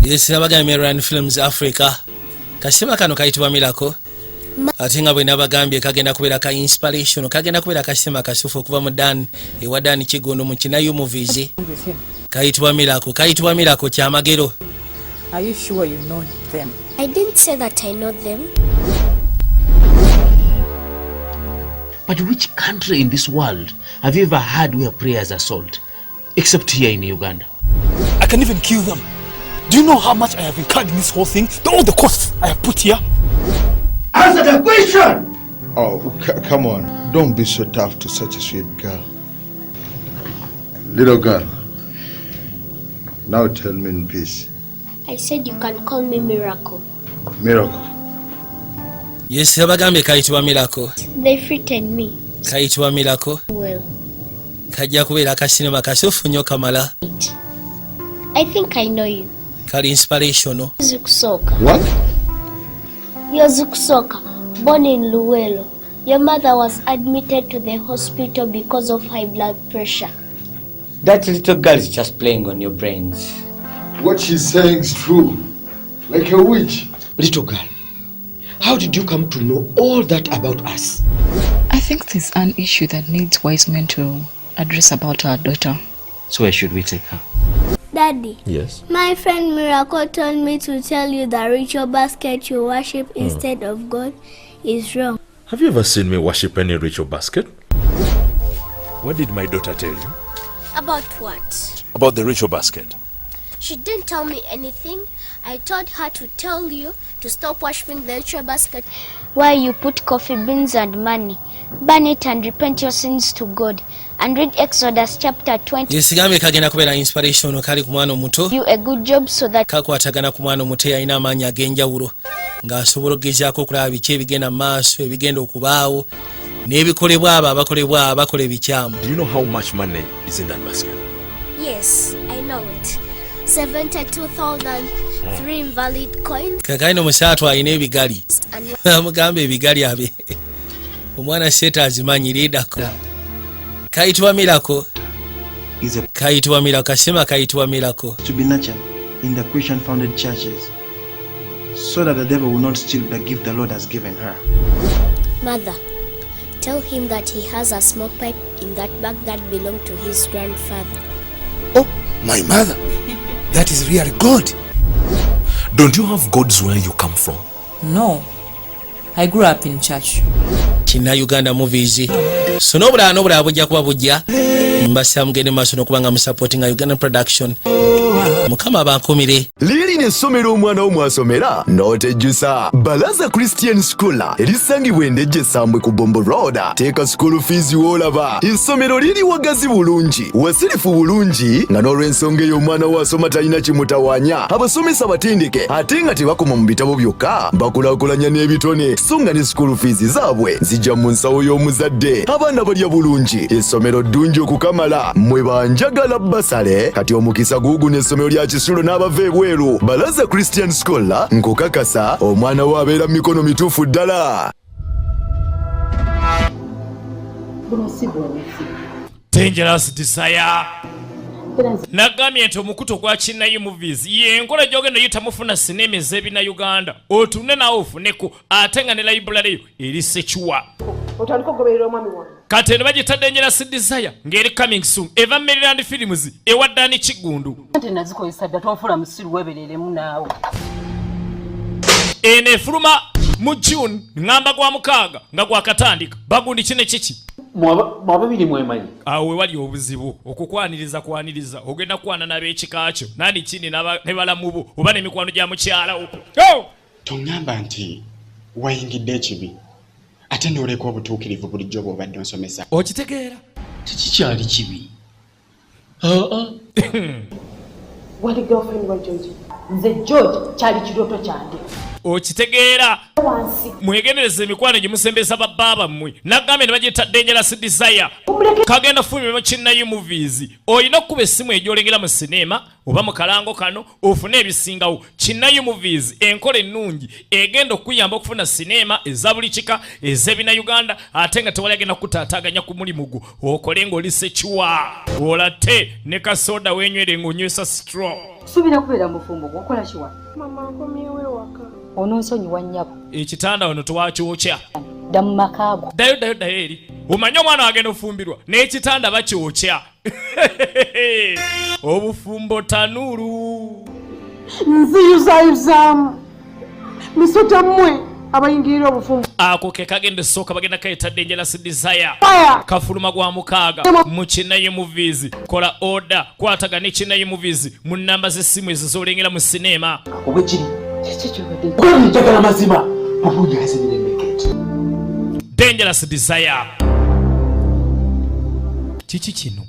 Yes, nabagambye Run Films Africa. Kasema kano kayitibwa Miracle. Ate nga bwe nabagambye kagenda kubeera ka inspiration, kagenda kubeera kasema kasufu okuva mu Dan ewa Dan Kigondo mu Kinayo Movies. Kayitibwa Miracle kyamagero. Are you sure you know them? I didn't say that I know them. But which country in this world have you ever had where prayers are sold? Except here in Uganda. I can even kill them. Do you know how much I have incurred in this whole thing? All the costs I have put here? Answer the question! Oh, come on. Don't be so tough to such a sweet girl. Little girl, now tell me in peace. I said you can call me Miracle. Miracle. Yes, nabagambye kayitibwa Miracle. They frightened me. Kayitibwa Miracle. Well, kajja kubeera kasinema kasufu nnyo kamala. I think I know you. Kali inspirational. Zukusoka. What? You're Zukusoka, born in Luwelo. Your mother was admitted to the hospital because of high blood pressure. That little girl is just playing on your brains. What she's saying is true. Like a witch. Little girl, how did you come to know all that about us? I think there's an issue that needs wise men to address about our daughter. So where should we take her? Daddy. Yes? My friend Miracle told me to tell you that ritual basket you worship instead of God is wrong. Have you ever seen me worship any ritual basket? What did my daughter tell you? About what? About the ritual basket. She didn't tell me anything. I told her to tell you to stop worshiping the ritual basket where you put coffee beans and money. Burn it and repent your sins to God. And read Exodus chapter 20. Yesigambe kagenda kubeera inspiration kali ku mwana omuto. You a good job so that kakwatagana ku mwana omuto yalina amaanyi ag'enjawulo ng'asobola okugezaako okulaba biki ebigenda mu maaso ebigenda okubaawo n'ebikolebwa abo abakola ebikyamu. Do you know how much money is in that basket? Yes, I know it. 72,000 3 invalid coins. Kakali n'omusaatu alina ebigali. Amugamba ebigali abe. Omwana seeta azimanyi liidako. Kayitibwa Miracle. Kayitibwa Miracle. Kasema kayitibwa Miracle. To be nurtured in the Christian-founded churches, so that the devil will not steal the gift the Lord has given her. Mother, tell him that he has a smoke pipe in that bag that belonged to his grandfather. Oh, my mother. That is really good. Don't you have gods where you come from? No. I grew up in church. Kina Uganda Movies. So nobula bujja kuba bujja. Mbasa mugende maaso n'okubanga mu supporting Uganda production. Mukama bankumire. Liri n'essomero omwana omwasomera n'otejjusa Balaza Christian School erisangibwa Endejje Sambwe ku Bombo Road. Teeka school fees w'olaba. Essomero liri wagazi bulungi wasirifu bulungi nga n'olw'ensonga ey'omwana wo asoma talina kimutawaanya. Abasomesa batendeke ate nga tebakoma mu bitabo byokka bakulaakulanya n'ebitone so nga ne school fees zaabwe zijja mu nsawo y'omuzadde. Abaana balya bulungi essomero ddungi okukamala mmwe banjagala basale kati omukisa gugu n'essomero lya Kisulo n'abava ebweru. Balaza Christian School nkukakasa omwana wo abeera mu mikono mituufu ddala. Dangerous Desire. Nagambye nti omukuto gwa Kinayo Movies yenkola gy'ogenda yitamufuna sinema ez'ebina Uganda otune nawe ofuneko ate nga ne library yo eri Sekiwa. Kati eno bagita Dangerous Desire ng'eri coming soon eva Maryland Films ewa Dan Kigundu. Eno efuluma mu June ngamba gwa mukaaga nga gwakatandika bagundi kine kiki Mwababiri mwemanyi. Awe wali obuzibu okukwaniriza ogenda kwana n'ab'ekika kyo nani kini ne balamubo oba n'emikwano gya mukyala wo. Tongamba nti wayingidde ekibi ate n'oleka obutuukirivu bulijjo bw'obadde onsomesa. Okitegeera? Tekikyali kibi. Wali girlfriend wa George. Nze George kyali kirooto kyange. Okitegeera? Mwegendereze emikwano gye musembesa babbaaba mmwe. Nagambye ne bagiyita Dangerous Desire. Kagenda fulumira mu Kinayo Movies. Olina okuba essimu egy'olengera mu sinema oba mu kalango kano ofune ebisingawo. Kinayu Movies enkola ennungi egenda okuyamba okufuna sinema eza buli kika ez'ebina Uganda ate nga tewali agenda kutaataaganya ku mulimu gwo. Okole ng'oli Ssekiwa olate ne kasoda weenywere ng'onywesa straw. Subira kubeera mufumbo gwokola kiwa? Mama akomyewo ewaka. Onoonsonyiwa nnyabo. Ekitanda wano tewakyokya. Dda mu maka go. Dayo eri. Omanyi omwana agenda ofumbirwa n'ekitanda bakyokya. Obufumbo tanuuru. Nziyuzayuzaamu. Misota mmwe abayingirira obufumbo. Ako ke kagenda esooka bagenda kayita Dangerous Desire. Kafuluma gwa mukaaga mu Kinayu Movies. Kola order kwatagana Kinayu Movies mu namba z'essimu ezo z'olengera mu sinema. Obwe kiri. Kwa njagala mazima. Obunya asebire mbeketi. Dangerous Desire. Kiki kino?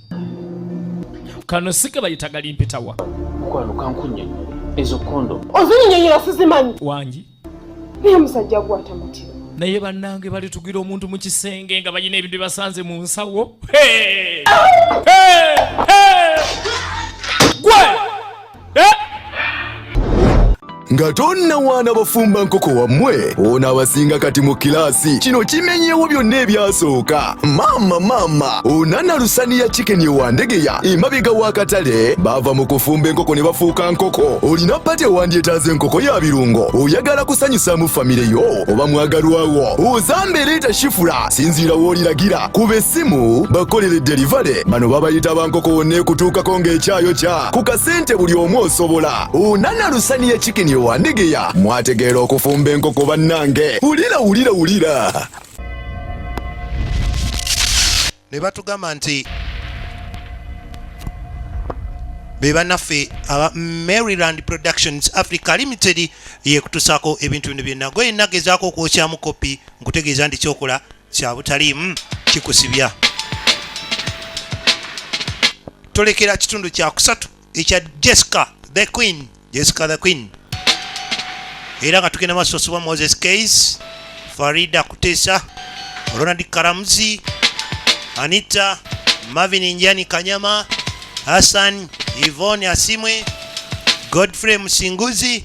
Kano sike bayitaga limpitawa. Mukwano kankunye ezo kondo. Ozinyenyera sizimanyi. Wangi. Naye musajja gwata mutiro. Naye bannange bali tugira omuntu mu kisenge nga balina ebintu basanze mu nsawo. Hey! Gwe! nga tonnawaana bafumba nkoko wammwe ono abasinga kati mu kilaasi kino kimenyeewo byonna ebyasooka maama onana lusaniya chicken ewandegeya emabega w'akatale baava mu kufumba enkoko ne bafuuka nkoko olina pate wandyetaaza enkoko ya birungo oyagala kusanyusaamu famire yo oba mwagalwawo ozambe leeta shifula sinziira w'oliragira kuba essimu bakolere derivale bano babayita bankoko wonna ekutuukako ng'ekyayo kya ku kasente buli omu osobola onana lusaniya chicken wandegeya mwategeera okufumba enkoko bannange wulira ne batugamba nti be bannaffe aba Maryland Productions Africa Limited yekutusako ebintu bino byonna gwe nagezaako okwokyamu kopi nkutegeeza nti kyokola kya butaliimu kikusibya tolekera kitundu kya kusatu ekya Jessica the Queen era nga tugenda maaso soba Moses Case, Farida Kutesa, Ronald Karamuzi, Anita, Marvin Njani Kanyama, Hassan Yvonne Asimwe, Godfrey Musinguzi,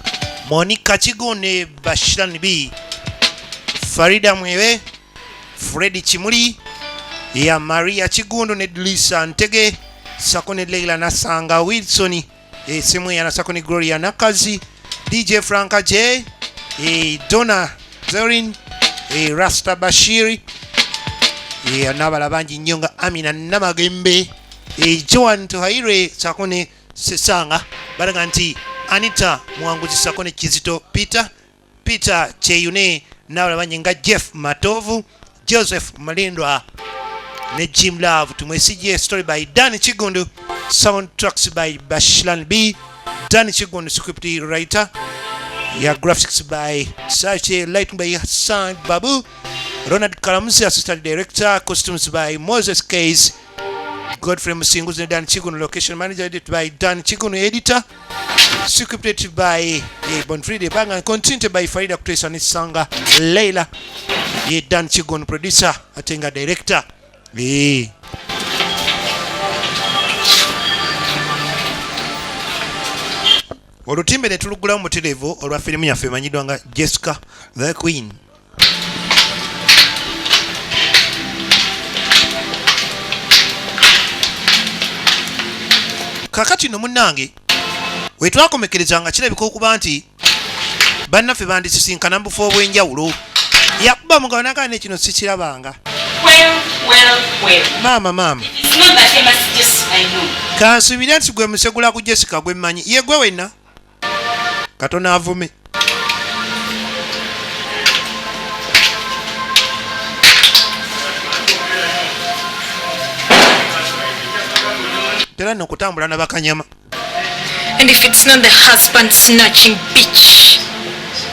Monica Chigone Bashiran B, Farida Mwewe, Freddy Chimuli, ya Maria Chigundu ne Lisa Ntege, Sakone Leila Nasanga Wilson, Simwe ya Sakone Gloria Nakazi, DJ Franka J, Donna Zorin, Rasta Bashiri, n'abala bangi nnyo nga Amina Namagembe, Joan Tuhaire Sakone Sesanga balaga nti Anita Mwanguzi Sakone Kizito Peter Cheyune n'abala bangi nga Jeff Matovu, Joseph Malindwa ne Jim Love. Tumwesije story by Danny Chigundu, soundtracks by Bashilan B, Danny Chigundu script writer, ya graphics by Sache, lighting by Hassan Babu, Ronald Karamuzi assistant director, costumes by Moses Case, Godfrey Musinguzi and Dan Chigundu, location manager edited by Dan Chigundu, editor, scripted by Bonfride Bang and continued by Farida Kutesa Nisanga Leila, Dan Chigundu, producer, Atenga director. Olutimbe ne tulugulamu mutereevu olwa firimu yaffe emanyiddwa nga Jessica the Queen. Kakati no munnange wetwakomekerezanga kirabika okuba nti bannaffe bandisisinkana mu bufo obw'enjawulo yakuba mugabo nagala ne kino sikirabanga. Maama kansuubira nti gwe musegula ku Jessica gwe mmanyi ye gwe wenna Katona avume. Tera no kutambula na bakanyama. And if it's not the husband snatching bitch.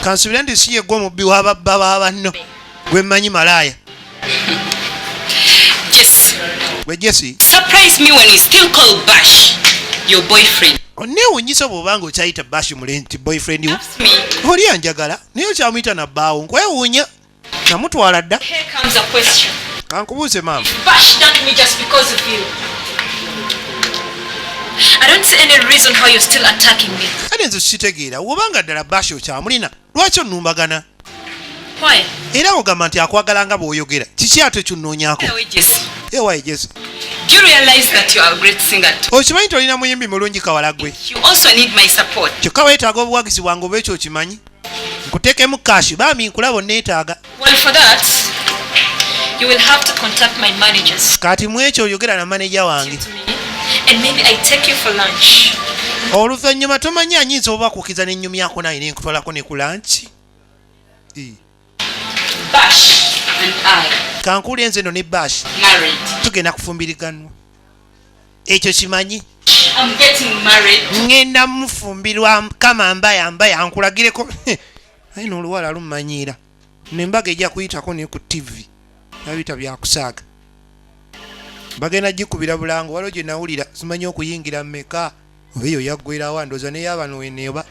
Kansuubira nti si ye gwe mubbi w'ababba b'abanno gwe mmanyi malaya. Yes. Gwe Jesse. Surprise me when you still call Bash your boyfriend. Onewunyisa bw'obanga okyayita Bash mulenti boyfriend wo. Oli anjagala naye okyamuyita na bbaawo nkwewuunya namutwala dda. Here comes a question. Kankubuuze maama. Bash dumped me just because of you. I don't see any reason why you're still attacking me. Kale nze sitegeera wobanga ddala Bash okyamulina lwaki onnumbagana? Why? Era ogamba nti akwagala nga bw'oyogera kiki ate kyonnoonyaako? Ewaye Jesse. Do you realize that you are a great singer too? Okimanyi tolina muyimbi mulungi kawala gwe. You also need my support. Kyokka weetaaga obuwagizi bwange oba ekyo okimanyi? Nkuteekemu kaashi bambi nkulaba onneetaaga. Well, for that, you will have to contact my managers. Kati mu ekyo oyogera na maneja wange. And maybe I take you for lunch. Oluvannyuma tomanyi anyinza obakukiza n'ennyumi yako naye ne nkutwalako ne ku lanchi. Bash and I. Kankuli enze no ne Bash. Married. Tugenda kufumbiriganwa. Ekyo kimanyi? I'm getting married. Ngenda mufumbirwa kama mbaya nkulagireko. Ayi n'oluwala lumanyiira. Nembaga ejja kuyitako ne ku TV. Nabita byakusaaga. Bagenda gikubira bulango waliwo gye nawulira simanyi okuyingira mmeka. Oba eyo yaggwerawo ndoza ne yabano weneeba.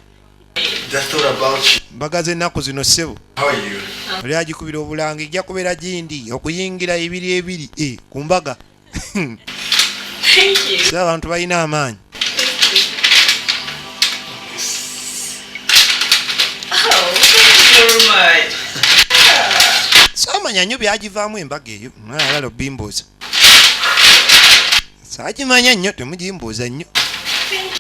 Mbagaze ennaku zino ssebo. Oli agikubira obulanga ejja kubeera gindi okuyingira ebiri ku mbaga. Abantu balina amaanyi. Samanya nnyo byagivaamu embaga eyo alalo bimbuuza. Saagimanya nnyo temugimbuuza nnyo.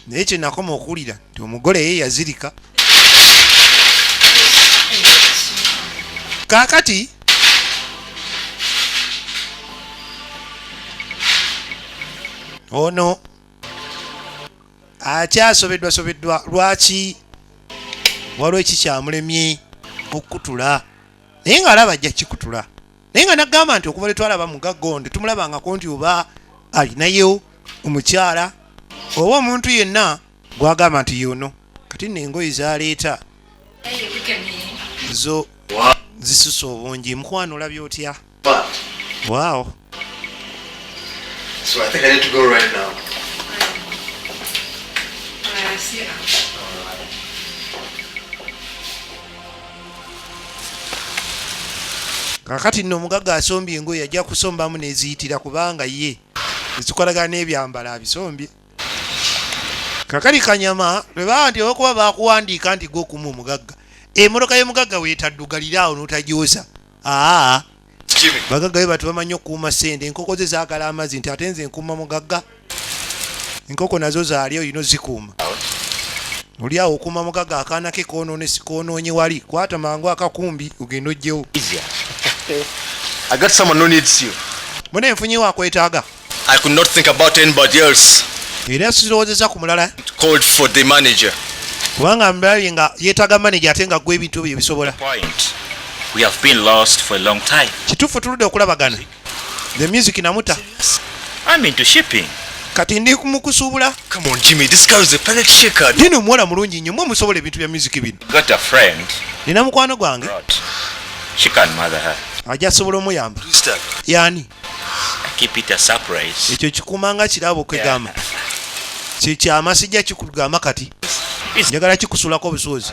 Naye kye nakoma okuwulira nti omugole ye yazirika. Kaakati ono akyasobeddwa lwaki waliwo ekikyamulemye okukutula naye ng'alaba ajja kikutula naye nga nagamba nti okuva lwe twalaba mu gaggonde tumulabangako nti oba alinayo omukyala oba omuntu yenna gwagamba nti yono kati n'engoye zaleeta zo zisusa obungi mukwano olabye otya? Wow. So I think I need to go right now. Kakati nno omugagga asombye engoye ajja kusombamu n'eziyitira kubanga ye ezikolagana n'ebyambala abisombye. Kakali kanyama lwe baba nti okuba bakuwandiika nti gw'okumu omugagga emmotoka y'omugagga weetaddugaliraawo n'otagyosa. Bagagga be batu bamanyi okukuuma ssente enkoko ze zaagala amazzi nti ate nze nkuuma mugagga. Enkoko nazo zaali olina ozikuuma. Oli awo okuuma mugagga akaana ke koonoone sikoonoonye wali kwata mangu akakumbi ogenda oggyewo. I got someone who needs you. Mune nfunyewo akwetaaga. I could not think about anybody else. Era sirowoozeza ku mulala. Called for the manager. Kubanga mbalaye nga yeetaaga manager ate nga gwe ebintu bye bisobola. We have been lost for a long time. Kituufu tuludde okulabagana. The music namuta. I'm into shipping. Kati ndi kumukusuubula. Come on Jimmy, this guy is a pellet shaker. Nino muwala mulungi nnyo mwe musobola ebintu bya music bino. Got a friend. Nina mukwano gwange. She can mother her. Ajja sobola omuyamba. Yani. Keep it a surprise. Ekyo kikumanga kirabo kwegamba. Kikyama sijja kikugamba kati. Njagala kikusulako obusuuzi.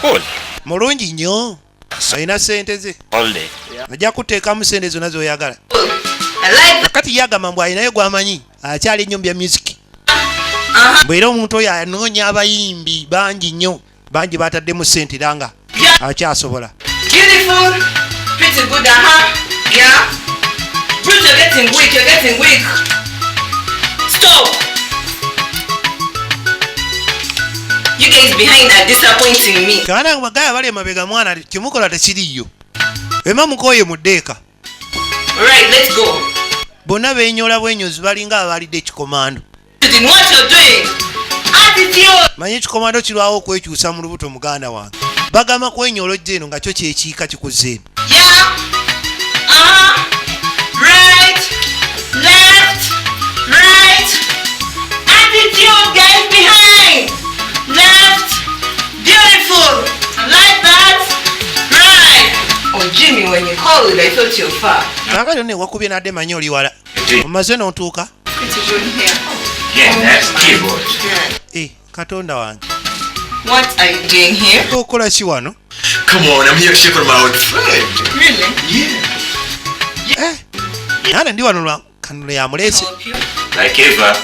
Cool. Mulungi nnyo. Alina ssente ze. Holiday. Ajja kuteekamu ssente zonna z'oyagala. Kati yagamba mbu alinayo gw'amanyi akyali ennyumba ya music. Bw'era omuntu oyo anoonya abayimbi bangi nnyo bangi bataddemu ssente era nga akyasobola. Beautiful, pretty good, yeah. Bruce, you're getting weak. Stop. You guys behind are disappointing me. Kana bagaya bali mabega mwana kimukola tekiriyo. Ema mukoye muddeeka. Alright, let's go. Bonna beenyola bwenyozi balinga abalidde ekikomando. What you're doing? Attitude. Manyi ekikomando kirwawo okwekyusa mu lubuto muganda wange. Bagamba kwenyola ojja eno nga kyo kyekiika kikuzeemu. Yeah. Right. Left. Right. Attitude, guys behind. Left. Beautiful. Like that. Right. Oh, Jimmy, when you called, I thought you were far. Kakati ne wakubye nadde manyi oli wala. Omaze n'otuuka. Pretty good here. Yeah, that's keyboard. Katonda wange. What are you doing here? Okola ki wano? Come on, I'm here to ship my old friend. Really? Nane ndi wano lwa kanule ya mulese. Like ever.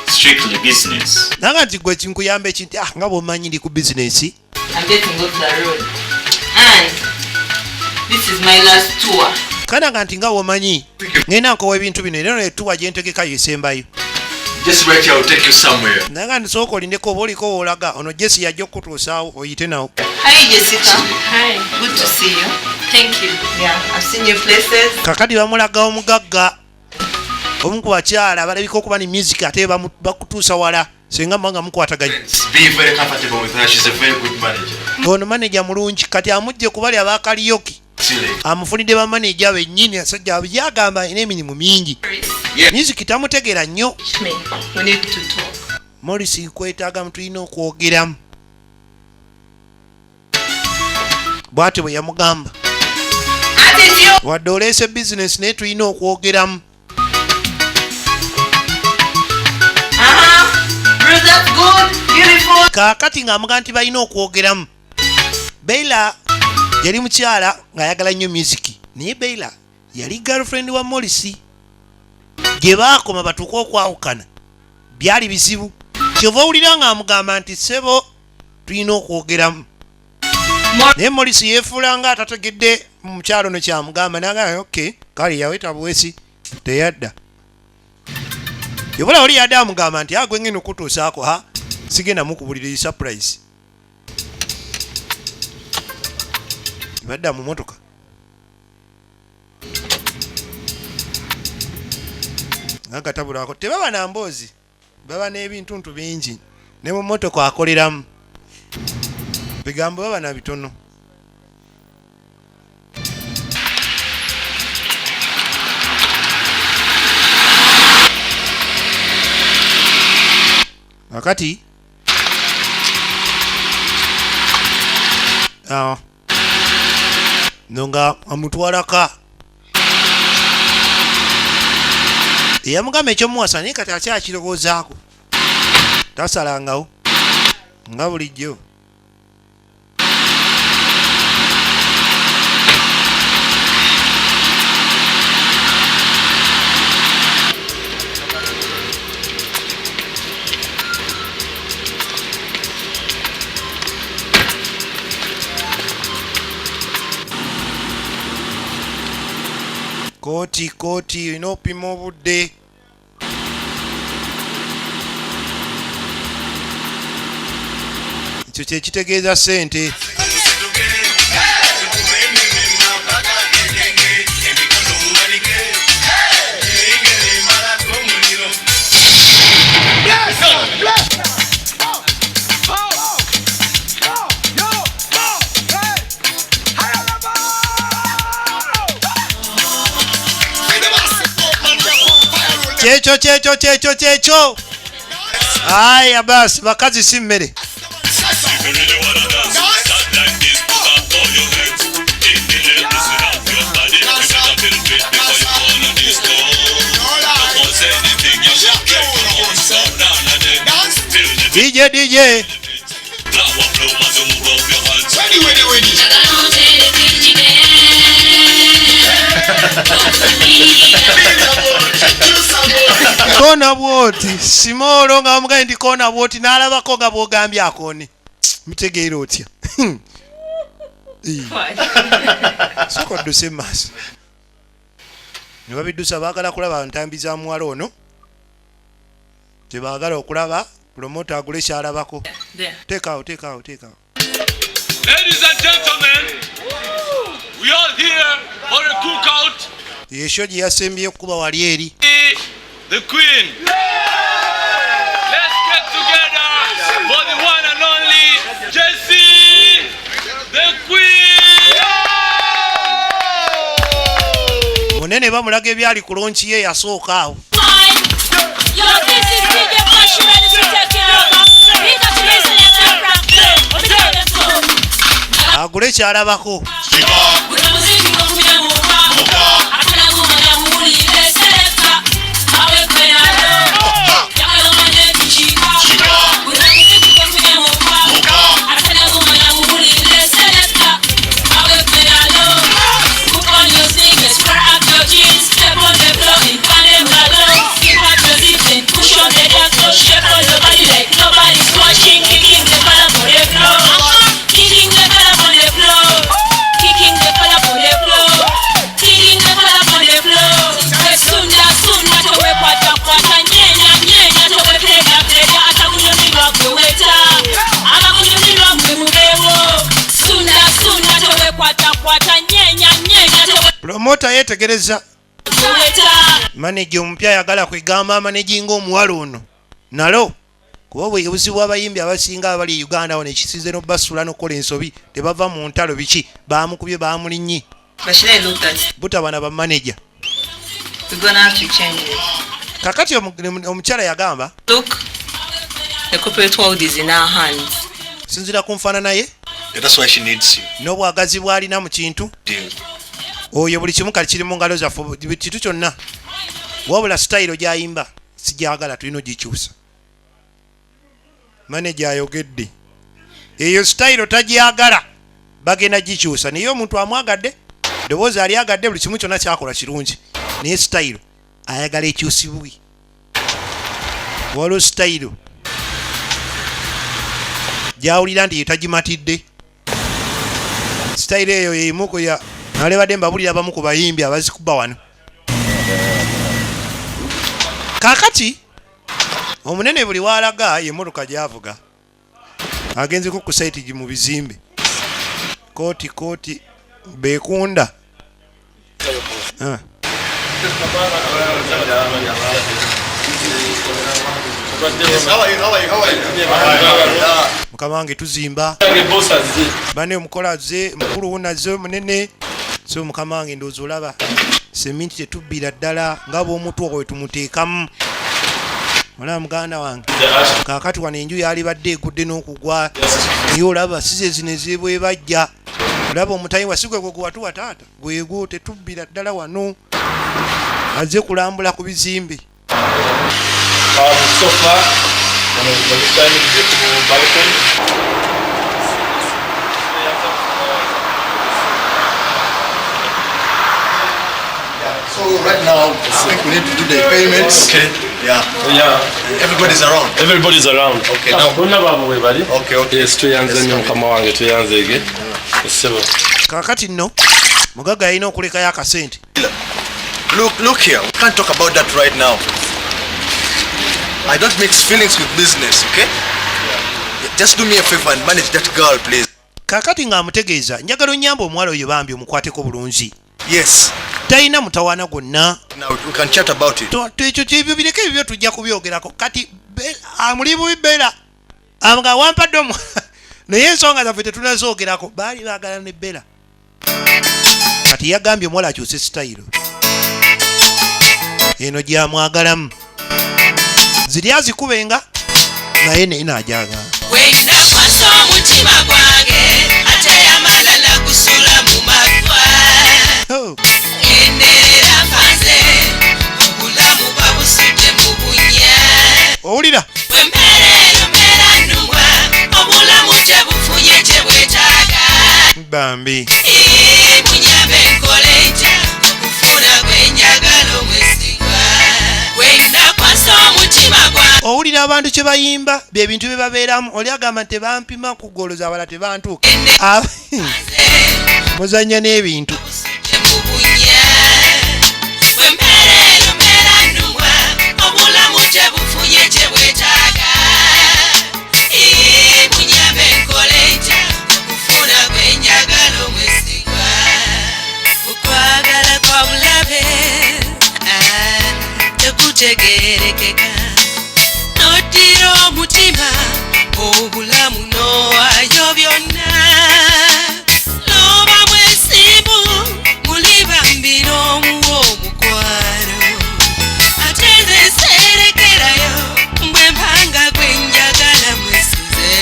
Strictly business. Nanga nti gwe kinkuyambe kinti nga bw'omanyi ndi ku business. I'm getting off the road. And this is my last tour. Kana nti nga bw'omanyi ngenda nkowa ebintu bino era etuwa gye ntegeka yesembayo. Just wait here, I'll take you somewhere. Nanga nti sooka olindeko oba oliko woolaga ono Jesse yajja okutuusaawo oyite nawo. Hi Jessica. Hi. Good to see you. Thank you. Yeah, I've seen your places. Kakati bamulaga omugagga. Omu ku bakyala balabika okuba ni music ate bakutuusa wala singa mbanga mukwataganya. Be very comfortable with her. She's a very good manager. Ono manager mulungi kati amujje kubali abakaliyoki. Amufunidde ba manager bennyini asajja yagamba ina emirimu mingi. Music tamutegeera nnyo. We need to talk. Morris kwetaaga mutulina okwogeramu. Bw'atyo bwe yamugamba. Wadde oleese business naye tulina okwogeramu. Kaakati ng'amuga nti balina okwogeramu. Beyla yali mukyala ng'ayagala nnyo music naye Beyla yali girlfriend wa Morris. Gye baakoma batuuka okwawukana byali bizibu. Kyova owulira ng'amugamba nti ssebo tulina okwogeramu. Naye Morris yeefuula nga atategedde mukyalo no kyamugamba n'agamba okay kale yaweta bwesi teyadda. Yobola oli yadde amugamba nti agwe ngeno kutuusaako ha sigenda mukubulira surprise. Badda mu motoka. Nga tabulako tebaba na mboozi baba n'ebintuntu bingi ne mu motoka akoleramu bigambo baba na bitono. Wakati nonga amutwalaka eyamugamba ekyomuwasa naye kati akyakirowoozaako tasalangawo nga bulijjo. Kooti olina opima obudde. Ekyo kye kitegeeza ssente. Kyekyo. Aya basi bakazi si mmere. DJ. Kona bwoti simolo nga omugaye ndi kona bwoti n'alabako nga bw'ogambye akone mutegeera otya. Sokodduse maaso ne babiddusa baagala kulaba ntambi za muwala ono tebaagala okulaba promota agule kyalabako. Teekaawo. Ladies and gentlemen, we are here for a cookout. Yesho gye yasembye okuba wali eri. The Queen. Let's get together for the one and only Jessie, the Queen. Munene bamulaga ebyali ku lonchi ye yasooka awo. Agule kyalabako. promota yetegereza manager omupya ayagala kwegamba managing omuwala ono nalo kuba obuzibu bw'abayimbi abasinga abali Uganda wano ekisinze n'obasula n'okukola ensobi tebava mu ntalo biki baamukubye baamulinnye butabana ba manager kakati omukyala yagamba sinzira kunfaana naye n'obwagazi bw'alina mu kintu oyo buli kimu kali kiri mu ngalo zaffe kintu kyonna wabula sitayiro gy'ayimba sigyagala tulina ogikyusa manager ayogedde eyo sitayiro tagyagala bagenda gikyusa naye omuntu amwagadde ddoboozi alyagadde buli kimu kyonna kyakola kirungi naye sitayiro ayagala ekyusibwe waliwo sitayiro gyawulira nti yetagimatidde sitayiro eyo yeyimuko ya nalebadde mbabulira abamu ku bayimbi abazikuba wano kakati omunene buli walaga yemmotoka gyavuga agenzeko ku saiti mu bizimbe kooti bekunda mukama wange tuzimba bane omukola ze mukulu wunaze munene so mukama wange ndowooza olaba seminti tetubbira ddala nga bw'omutu ogwo wetumuteekamu olaba muganda wange kaakati wano enju yalibadde egudde n'okugwa naye olaba size zino ezibwe bajja olaba omutayi wasigwe gwe gwatuwa taata gwegwo tetubbira ddala wano azze kulambula ku bizimbe So right now, I think we need to do the payments. Okay. Yeah. Everybody's around. Everybody's around. Okay. Now. Okay. Yes, tuyanze nnyo mukama wange tuyanzege. Sebo. Kakati nno mugaga yalina okulekayo akasente. Look here. We can't talk about that right now. I don't mix feelings with business, okay? Just do me a favor and manage that girl, please. Kakati ng'amutegeeza njagala onnyamba omuwala oyo bambi omukwateko bulungi. Yes. Talina mutawaana gwonna. Now we can chat about it. Ekyo kyebyo bireke ebyo tujja kubyogerako kati amuli bubi Bella nga wampadde naye ensonga zaffe tetunazoogerako baali baagala ne Bella kati yagambye omuwala akyuse sitayiro eno gyamwagalamu ziri azikubenga naye naye najaga wenakwasa omutima gwange ate amalala gusula mu magwa enera mpanze obulamu babusudde mu bunya owulira wempereero mbeera nnumwa obulamu tebufunye kye bwetaaga bambi munyambe nkole ntya okufuna gwenjagala omwesigwa wenakwasa omutima gwange owulira abantu kye bayimba byebintu bye babeeramu oli agamba nti tebampima kugoloza abala tebantuuka muzanya n'ebintu wempereero mbeera nnumwa obulamu tebufunye kye bwetaaga munyambe nkole ntya okufuna gwenjagala omwesigwa okwagala kwa bulabe tekutegeerekeka noddira omutima obulamu n'owaayo byonna loba mwesimbu muli bambi n'omuwa omukwano ate nze seerekerayo mbwe mpanga gwenjagala mwesize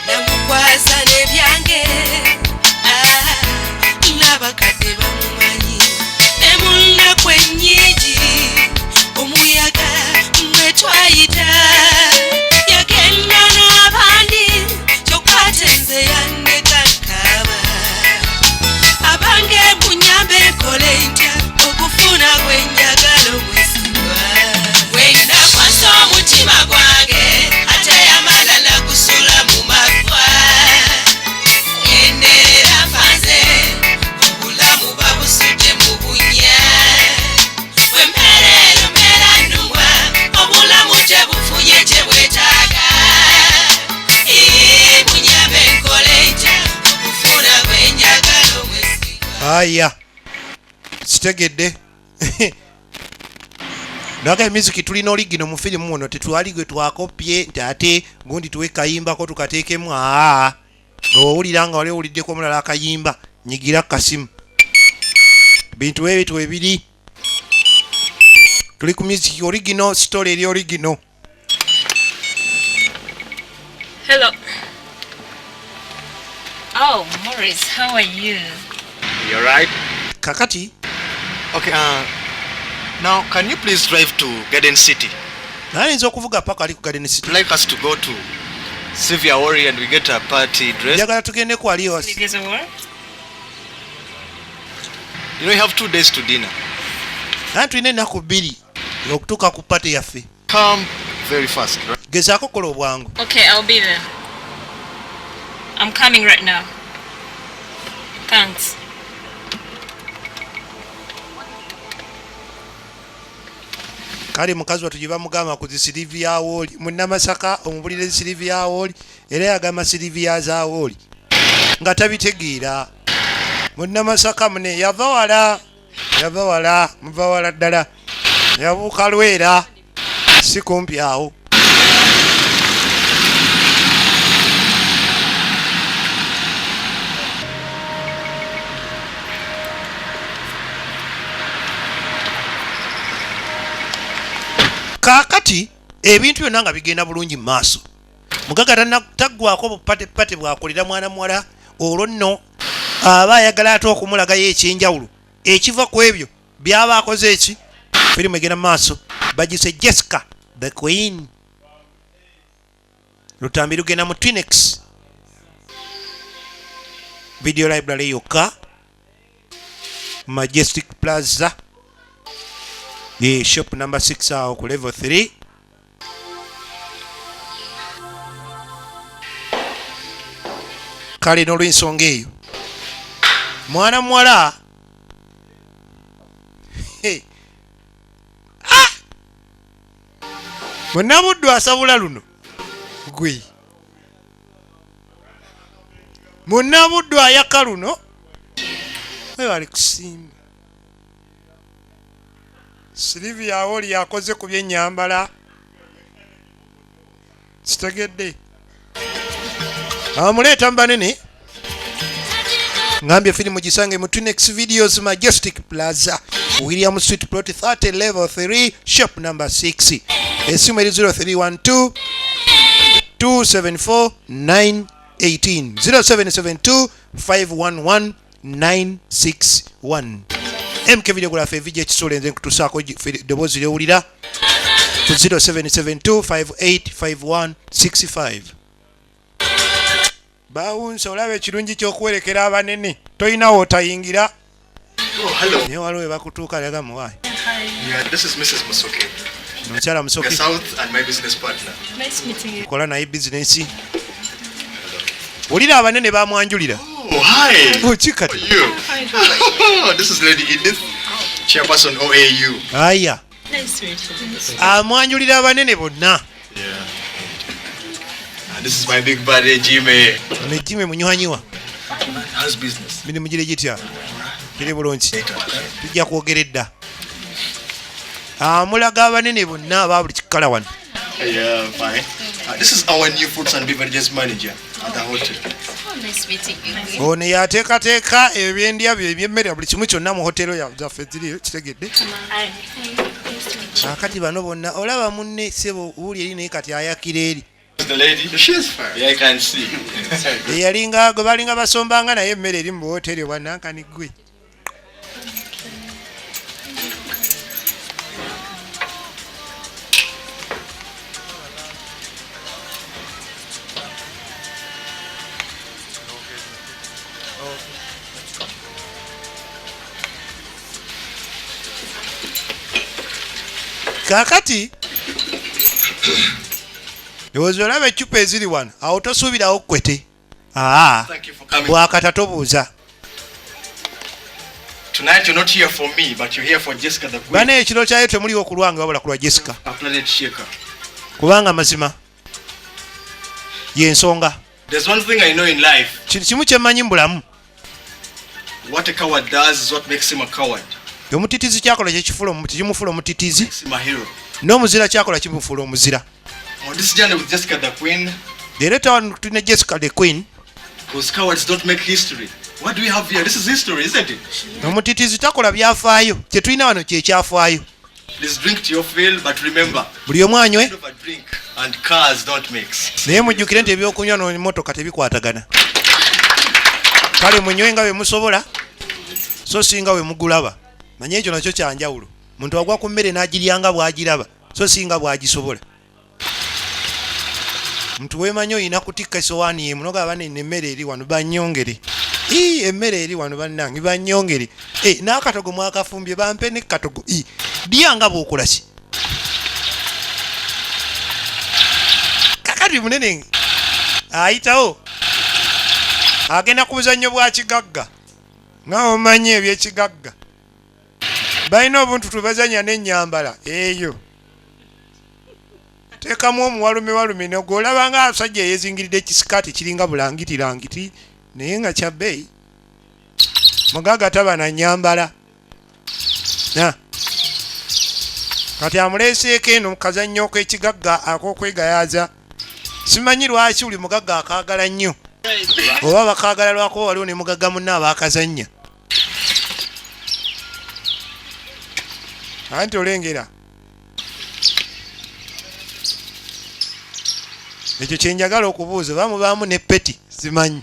namukwasa n'ebyange n'abakadde bamumanyi ne munnakwe ennyingi omuyaga mwe twayita yagenda n'abandi kyokka ate nze yanneka nkaaba abange munyambe nkole ntya okufuna gwenjagala omwesigwa wenakwasa omutima gwange ate amalala gusula mu magwa endeera mpanze obulamu babusudde mu bunya wempereero mbeera nnumwa obulamu tebufu aya kitegedde naga emiziki tulina oligino mu firimu muno tetwali gwe twakopye nti ate gundi tuwe kayimbako tukateekemu ng'owulira nga wali owuliddeko omulala akayimba nyigira kasimu bintu ebitu ebiri tuli ku music original story eri original. Hello. Oh, Morris, how are you? You're right. Kakati. Okay, now can you please drive to Garden City? Nayinza okuvuga paka ali ku Garden City. I'd like us to go to Sylvia Ori and we get a party dress. Njagala tugende ku aliyo. You know you have 2 days to dinner. Tulina ennaku 2 okutuuka ku party yaffe. Come very fast, right? Gezaako kola obwangu. Okay, I'll be there. I'm coming right now. Thanks. Kale mukazi watu jiba mugamba ku Sylvia Awoli munnamasaka omubulire Sylvia Awoli era yagamba Sylvia Awoli nga tabitegeera munnamasaka mune yava wala muva wala ddala yabuuka Lwera si kumpi awo. Kakati ebintu byonna nga bigenda bulungi mu maaso mugaga taggwako bupatepate bwakolera mwana muwala olwo nno aba ayagala ate okumulagayo ekyenjawulo ekiva ku ebyo byaba akoze eki firimu egenda mu maaso bagise Jessica the Queen. Lutambi lugenda mu Twinex video library yokka Majestic Plaza shop number 6 awo ku level 3. Kale n'olw'ensonga eyo mwana muwala Munnabuddu asabula luno gwe Munnabuddu ayaka luno webali kusimba Sylvia Awoli yakoze ku byennyambala kitegedde amuleeta mubanene ngambye firimu gisange mu Twinex Videos Majestic Plaza William Street Plot 30 level 3 shop number 6 esimu eri 0312 274 918 0772 511 961 MK videography evijja ekisolo enze nkutusaako ddoboozi lyowulira ku 0772585165 bawunsa olaba ekirungi ky'okuwerekera abanene toyinawo otayingira naye waliwo webakutuuka laga muwaayi. This is Mrs. Musoke. Omukyala Musoke. The South and my business partner. Nice meeting you. Kola naye bizinensi. Olira abanene bamwanjulira. Oh, hi. Kikati. This is Lady Edith, chairperson OAU. Aya. Nice meeting you. Amwanjulira abanene bonna. Yeah. And this is my big buddy Jimmy. Ne Jimmy munywanyiwa. How's business? Mini mugire gitya. Kiri bulungi. Tujja kwogera edda. Amulaga abanene bonna aba buli kikala wano. Yeah, fine. This is our new foods and beverages manager at the hotel. Oh, nice meeting you. Ono yateekateeka ebyendya bye ebyemmere buli kimu kyonna mu hotelo zaffe ziri kitegedde. Akati bano bonna olaba munne sebo wuli eri naye kati ayakira eri. The lady? She's fine. Yeah, I can see. Yalinga gwe balinga basombanga naye emmere eri mu hoteli bwanankani gwe. Kakati ndowooza olaba eccupa eziri wano awo tosuubirawo kwete bwakata tobuuza. Tonight you're not here for me, but you're here for Jessica the Queen. Bane ekiro kyayo temuliwo ku lwange wabula ku lwa Jessica A planet shaker. kubanga mazima y'ensonga. There's one thing I know in life. Kintu kimu kye mmanyi mu bulamu What a coward does is what makes him a coward. Omutitizi kyakola kyekimufula omutitizi. Makes him a hero. N'omuzira kyakola kimufula omuzira. On this journey with Jessica the Queen. Leeta wano tulina Jessica the Queen. Because cowards don't make history. What do we have here? This is history, isn't it? Omutitizi takola byafaayo. Kye tulina wano kye kyafaayo. Please drink to your fill, but remember. Buli omu anywe. Drink and cars don't mix. Naye mujjukire nti ebyokunywa n'emmotoka tebikwatagana. Kale munywe nga bwe musobola. So singa we mugulaba. Manye ekyo nakyo kyanjawulo. Muntu agwa ku mmere n'agiryanga bw'agiraba. So singa bw'agisobola. Muntu weemanyi oyina kutikka esowaani ye munoga abana emmere eri wano bannyongere. Emmere eri wano bannange bannyongere. N'akatogo mwakafumbye bampe ne katogo. Dyanga bw'okola ki? Kakati munene ayitawo. Agenda ku buzannyo bwa kigagga. Nga omanyi eby'ekigagga. Balina obuntu tubazanya n'ennyambala eyo. Teekamu omuwalume n'ogolaba nga abasajja eyezingiridde ekisikaati kiringa bulangiti naye nga kya bbeeyi. Mugagga taba na nnyambala. Kati amuleeseeko eno kazannyo k'ekigagga ak'okwegayaaza. Simanyi lwaki buli mugagga akaagala nnyo. Oba bakaagala lwako waliwo ne mugagga munna abaakazannya. Anti olengera. Ekyo kye njagala okubuuza bamubaamu ne peti simanyi.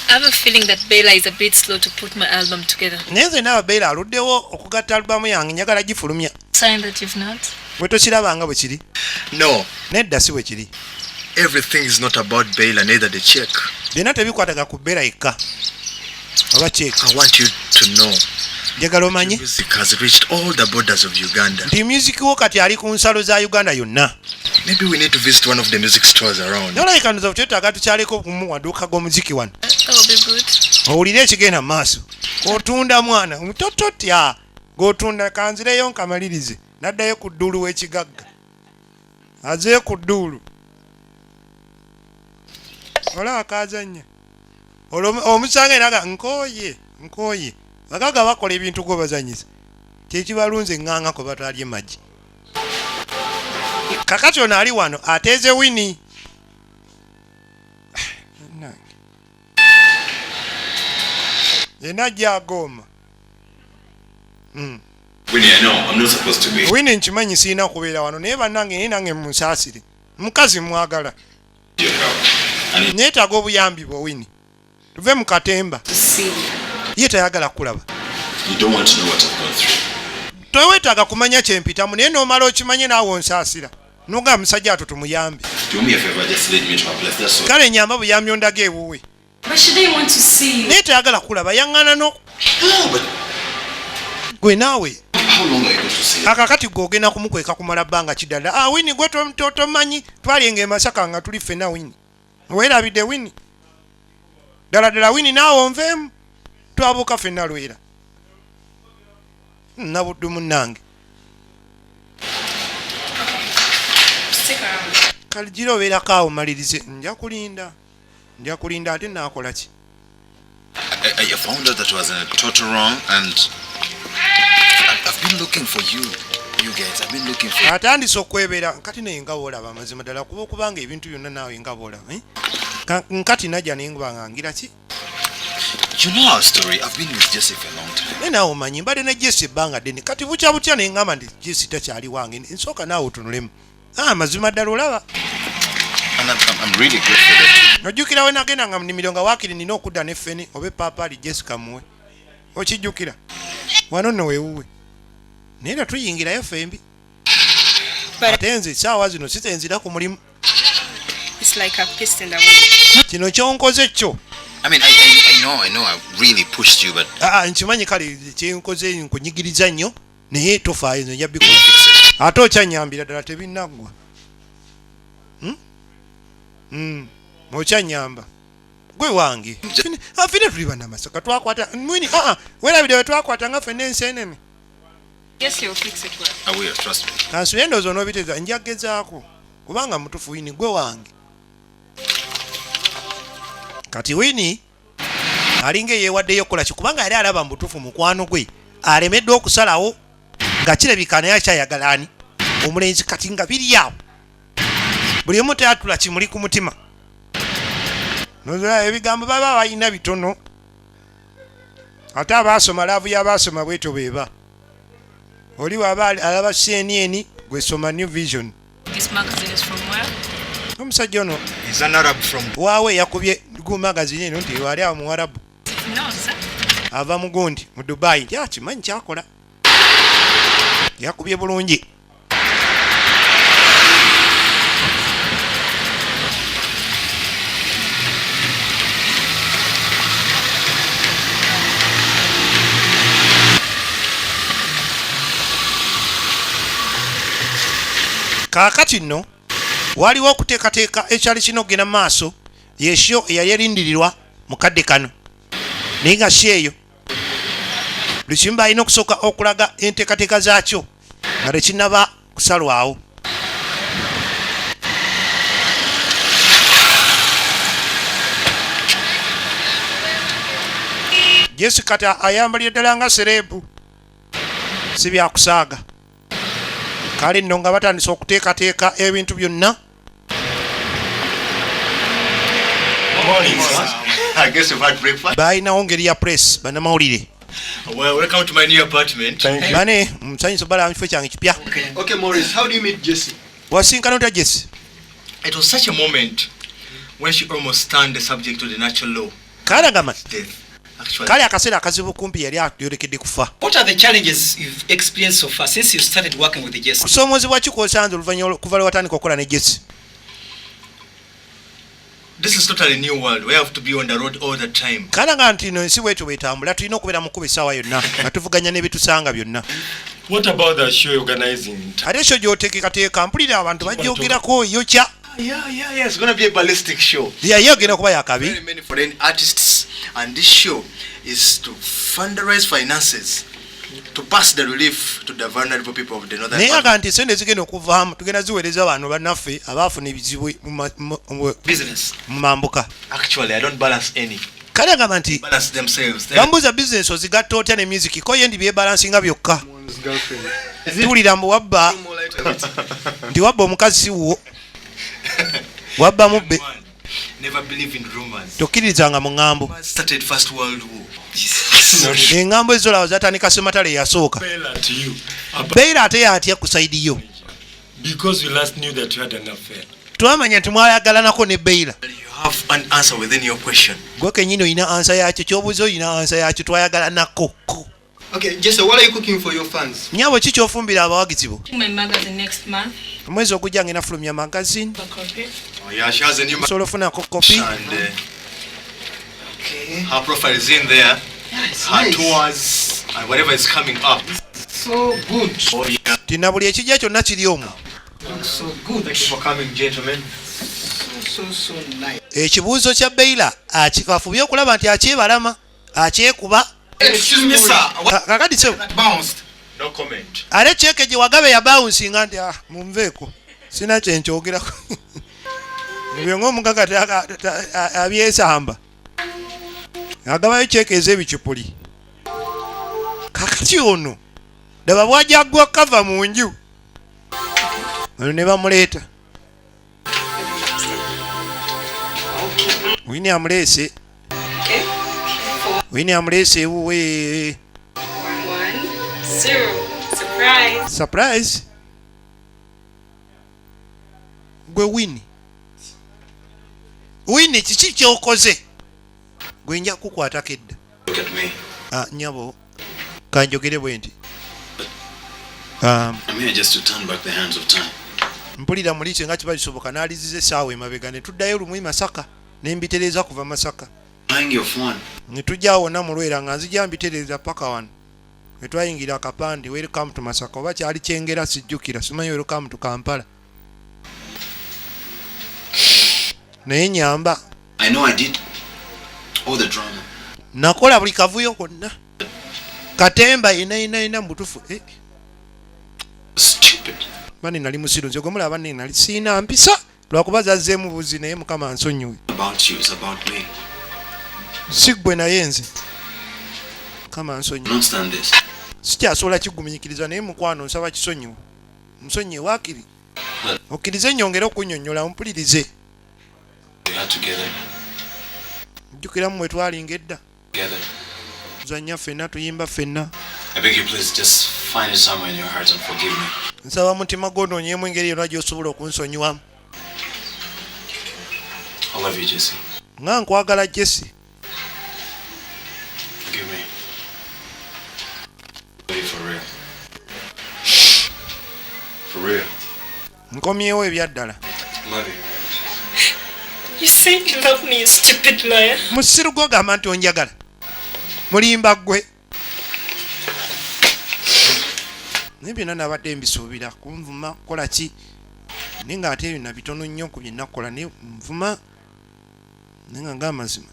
I have a feeling that Bella is a bit slow to put my album together. Naye nze naawe Bella aluddewo okugatta alubamu yange njagala gifulumya. Sign that you've not. Bwe tokirabanga bwe kiri. No. Nedda si bwe kiri. Everything is not about Bella, neither the check. Byonna tebikwataga ku Bella yekka. Oba check. I want you to know. Njagala omanye. Music has reached all the borders of Uganda. Nti music wo kati ali ku nsalo za Uganda yonna. Maybe we need to visit one of the music stores around. Nolabika ndoza tutaaga tukyaleko mu maduuka g'omuziki wano. That will be good. Owulire ekigenda mu maaso. Otunda mwana omutoto tya. G'otunda kanzireyo nkamalirize. Naddayo ku dduulu w'ekigagga. Azeeyo ku dduulu. Olaba akazannya. Omusange naga nkooye. Bagaga bakola ebintu go bazanyisa. Kyekibalunze nganga ko batwalye magi. Kakati ono ali wano ateeze wini. Yena gyagoma. Winnie, I know, I'm not supposed to be. Winnie nkimanyi siina kubeera wano naye bannange naye nange munsaasire. Mukazi mwagala. Neetaaga obuyambi bwo Winnie. Tuve mu katemba. Ye tayagala kulaba. You don't want to know what I've gone through. Toweetaaga kumanya kyempitamu naye n'omala okimanye naawe onsaasira. Noga musajja ato tumuyambe. Do me a favor, just lead me to a place, that's all. Kale nyamba buyambi ondage ewuwe. But she didn't want to see you. Naye tayagala kulaba yaŋŋana no. No, but gwe naawe. How long are you going to see? Akakati gw'ogenda kumukweka kumala bbanga kiddala. Winnie gwe tomanyi twalinga e Masaka nga tuli ffenna Winnie. Weerabidde Winnie. Ddala Winnie naawe onveemu. Twabuuka ffenna lwera. Nabuddu munnange. Kale gira obeerako awo malirize. Nja kulinda ate naakola ki? I found out that I was in a total wrong and I've been looking for you. You guys, I've been looking for you. Atandise okwebera kati naye nga bw'olaba amazima ddala kubanga ebintu byonna naawe nga bw'olaba. Nkati najja naye ngira ki? You know our story. I've been with Jesse for a long time. Naye naawe omanyi mbadde ne Jesse ebbanga ddene kati butya naye ngamba nti Jesse takyali wange nsooka naawe otunulemu. Mazima ddala olaba. And I'm really grateful that nojjukira we nagenda nga nnimiro nga waakiri nina okudda ne ffene oba epaapaali Jessica muwe. Okijjukira? Wano nno weewuwe. Naye era tuyingirayo fembi. Ate nze essaawa zino sitenzira ku mulimu. It's like a pissed in the wind. Kino kyonkoze kyo. I mean, I know I really pushed you, but nkimanyi kale kyenkoze nkunyigiriza nnyo naye tofaayo nze nja bikola. Ate okyanyambira ddala tebinnaggwa. Okyanyamba. Gwe wange. Afine tuli bannamasaka twakwata mwini weerabidde we twakwata nga ffenna enseenene. Yes, you'll fix it well. I will, trust me. Kansule endowooza onoobiteeza njagezaako kubanga mutufu Winnie gwe wange. Kati Winnie alinga yeewaddeyo okukola ki kubanga yali alaba mbutuufu mukwano gwe alemeddwa okusalawo nga kirabika naye akyayagala ani omulenzi kati nga biri awo buli omu teyatula kimuli ku mutima nozula ebigambo baba balina bitono ate abaasoma laavu y'abaasoma bweto beeba oli waba alaba CNN gwesoma New Vision. This magazine is from where? Omusajja ono He's an Arab from waawe yakubye gu magazine eno nti wali awo mu Arabu No, sir. ava mu gundi mu Dubai nti akimanyi kyakola yakubye bulungi. Kaakati nno waliwo okuteekateeka ekyali kinogera maaso yesho eyali erindirirwa mu kadde kano naye nga si eyo buli kimu balina okusooka okulaga enteekateeka zaakyo nga tekinnaba kusalwawo. Jessica ayambalira ddala nga serebu si byakusaaga kale nno nga batandise okuteekateeka ebintu byonna. Balinawo ngeri ya press bannamawulire. Well, welcome to my new apartment. Bane musanyusa bala mu kifo kyange kipya. Okay, Maurice, how do you meet Jessie? Wasinkana otya Jessie? It was such a moment when she almost turned the subject to the natural law. Kalagama. Death. Actually. Kale akaseera akazibu kumpi yali ayolekedde kufa. What are the challenges you've experienced so far since you started working with the Jesse? Kusoomozebwa ki kw'osanze oluvannyuma kuva lwe watandika okukola ne Jessie? This is totally new world. We have to be on the road all the time. Kalaga nti ino ensi bwetyo bwetambula tulina okubeera mu kkuba essaawa yonna nga tuvuganya n'ebitusanga byonna. What about the show organizing? Ate show gy'oteekekateeka mpulira abantu bajjogerako yokya. Yeah. It's gonna be a ballistic show. Yeah, ogenda kuba yakabi. Very many foreign artists, and this show is to fundraise finances to pass the relief to the vulnerable people of the northern. Naye aga nti sente zigenda okuvaamu tugenda ziweereza abantu bannaffe abaafuna ebizibu business mu mambuka. Actually, I don't balance any. Kale agamba nti balance themselves. Bambuza business ozigatta otya ne music ko ye ndi byebalansinga byokka. Tuwulira mbu wabba ndi wabba omukazi si wuwo wabba mubbe. Never believe in rumors. Tokkirizanga mu ŋŋambo. Started First World War. Eŋŋambo ezolawo zatandika Sematale yasooka. Beera ate yatya ku saidi yo. Because we last knew that you had an affair. Twamanya nti mwayagalanako ne Beera. You have an answer within your question. Gwe kennyini oyina ansa yakyo ky'obuuza oyina ansa yakyo twayagalanako. Okay, Jesse, what are you cooking for your fans? Nnyabo ki ky'ofumbira abawagizi bo? My magazine next month. Omwezi ogujja ngenda fulumya magazine. Oh yeah, she has a new Solo funako copy. And her profile is in there. Her tours and whatever is coming up. So good. Oh yeah. Tina buli ekijja kyonna kiri omwo. So good. Thank you for coming, gentlemen. So nice. Ekibuuzo kya Beira akikafubye okulaba nti akyebalama akyekuba. Excuse me, sir. Kakati so. Bounced. No comment. Ale cheke gye wagabe ya bouncing nti mumveeko. Sina kye nkyogerako. Ebyo ng'omugaga abyesamba. Agabayo cheke ez'ebicupuli. Kakati ono daba bwajagwa kava mu nju. Ne bamuleeta. William Lese. William Lese uwe. 1-0. Surprise. Surprise. Gwe Winnie kiki ky'okoze? Gwe nja kukwatako edda. Look at me. Nyabo. Kanjogere bwe nti. I'm here just to turn back the hands of time. Mpulira muliise nga kiba kisoboka n'aliziza essaawa emabega ne tuddayo lumu Masaka ne mbitereeza kuva Masaka. Buying your phone. Ne tujja wonna mu Lwera nga nzija mbitereeza paka wano. Ne twayingira akapande welcome to Masaka oba kyali kyengera sijjukira simanyi welcome to Kampala. Naye nyamba. I know I did all the drama. Nakola buli kavuyo konna. Katemba ina mbutufu. Stupid. Bani nali musiru nze gomula bani nali sina mpisa lwakuba zazzeemu buzi naye Mukama ansonyiwe. About you, it's about me. si gwe naye nze kama nsonyi Don't stand this. sikyasobola kigumiikiriza naye mukwano nsaba kisonyiwo nsonyi waakiri okkirize nnyongere okunnyonnyola mpulirize We are together. jjukira mmwe twalinga edda Together. tuzannya ffenna tuyimba ffenna I beg you, please just find it somewhere in your heart and forgive me. nsaba mutima gw'onoonyeemu engeri yonna gy'osobola okunsonyiwamu I love you, Jesse. nga nkwagala Jesse. Forgive me. I love you for real. For real. nkomyewo ebyaddala Love you. You said you love me, you stupid liar. musiru gw'ogamba nti onjagala mulimba ggwe naye byonna nabadde mbisuubira kunvuma kukola ki naye nga ate ebyo nabitono nnyo ku bye nakukola naye nvuma naye nga ng'amazima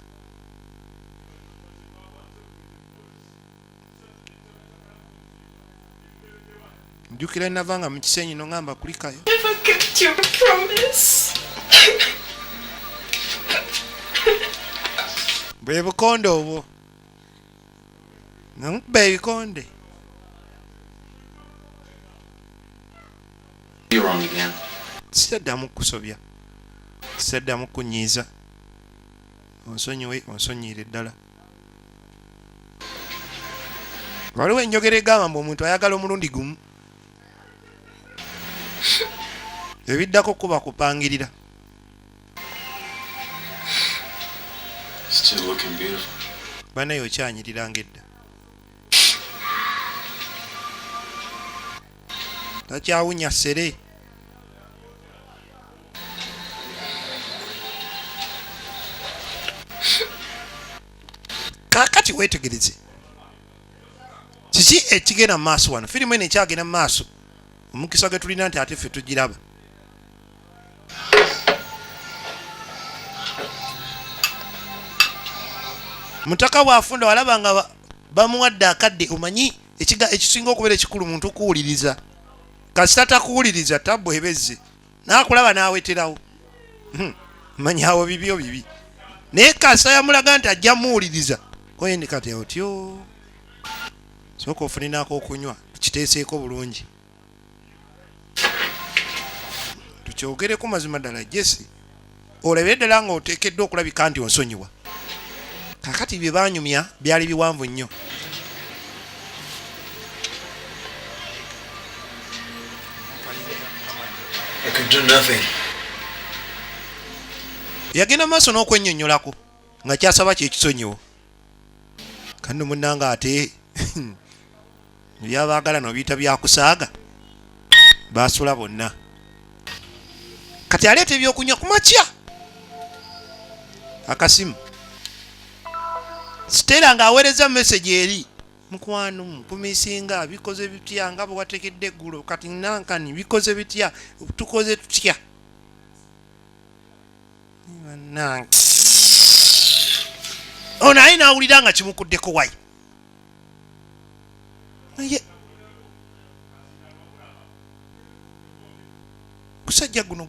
njukira navanga mu kisenyi no ngamba kulikayo Never kept your promise. bwe bukonde obwo nga mukuba ebikonde You're wrong again. sitaddamu kusobya sitaddamu kunyiiza onsonyiwe onsonyiire ddala waliwo enjogera egamba mbu omuntu ayagala omulundi gumu ebiddako kuba kupangirira Still looking beautiful. banaye okyanyiriranga edda takyawunya ssere kaakati weetegereze kiki ekigenda mu maaso wano firimu eno ekyagenda mu maaso omukisa gwe tulina nti ate ffe tugiraba mutaka bw'afunda walaba nga bamuwadde akadde omanyi ekisinga okubeera ekikulu muntu kuwuliriza kasita takuwuliriza tabwebezze naakulaba n'aweterawo manyi awo bibyo bibi naye kasita yamulaga nti ajja muwuliriza koyendi kati otyo sooka ofuninaako okunywa tukiteeseeko bulungi tukyogereko mazima ddala Jesse olabire ddala nga oteekeddwa okulabika nti onsonyiwa kakati bye banyumya byali biwanvu nnyo I could do nothing. yagenda maaso n'okwennyonnyolako nga kyasaba kyekisonyiwo kandi munnanga ate byabaagala nobiyita byakusaaga baasula bonna kati aleeta ebyokunywa ku makya akasimu Stella ng'aweereza message eri mukwano mpumisinga bikoze bitya nga bwe watekedde eggulo kati nankani bikoze bitya tukoze tutya ono aye n'awulira nga kimukuddeko wayi naye gusajja guno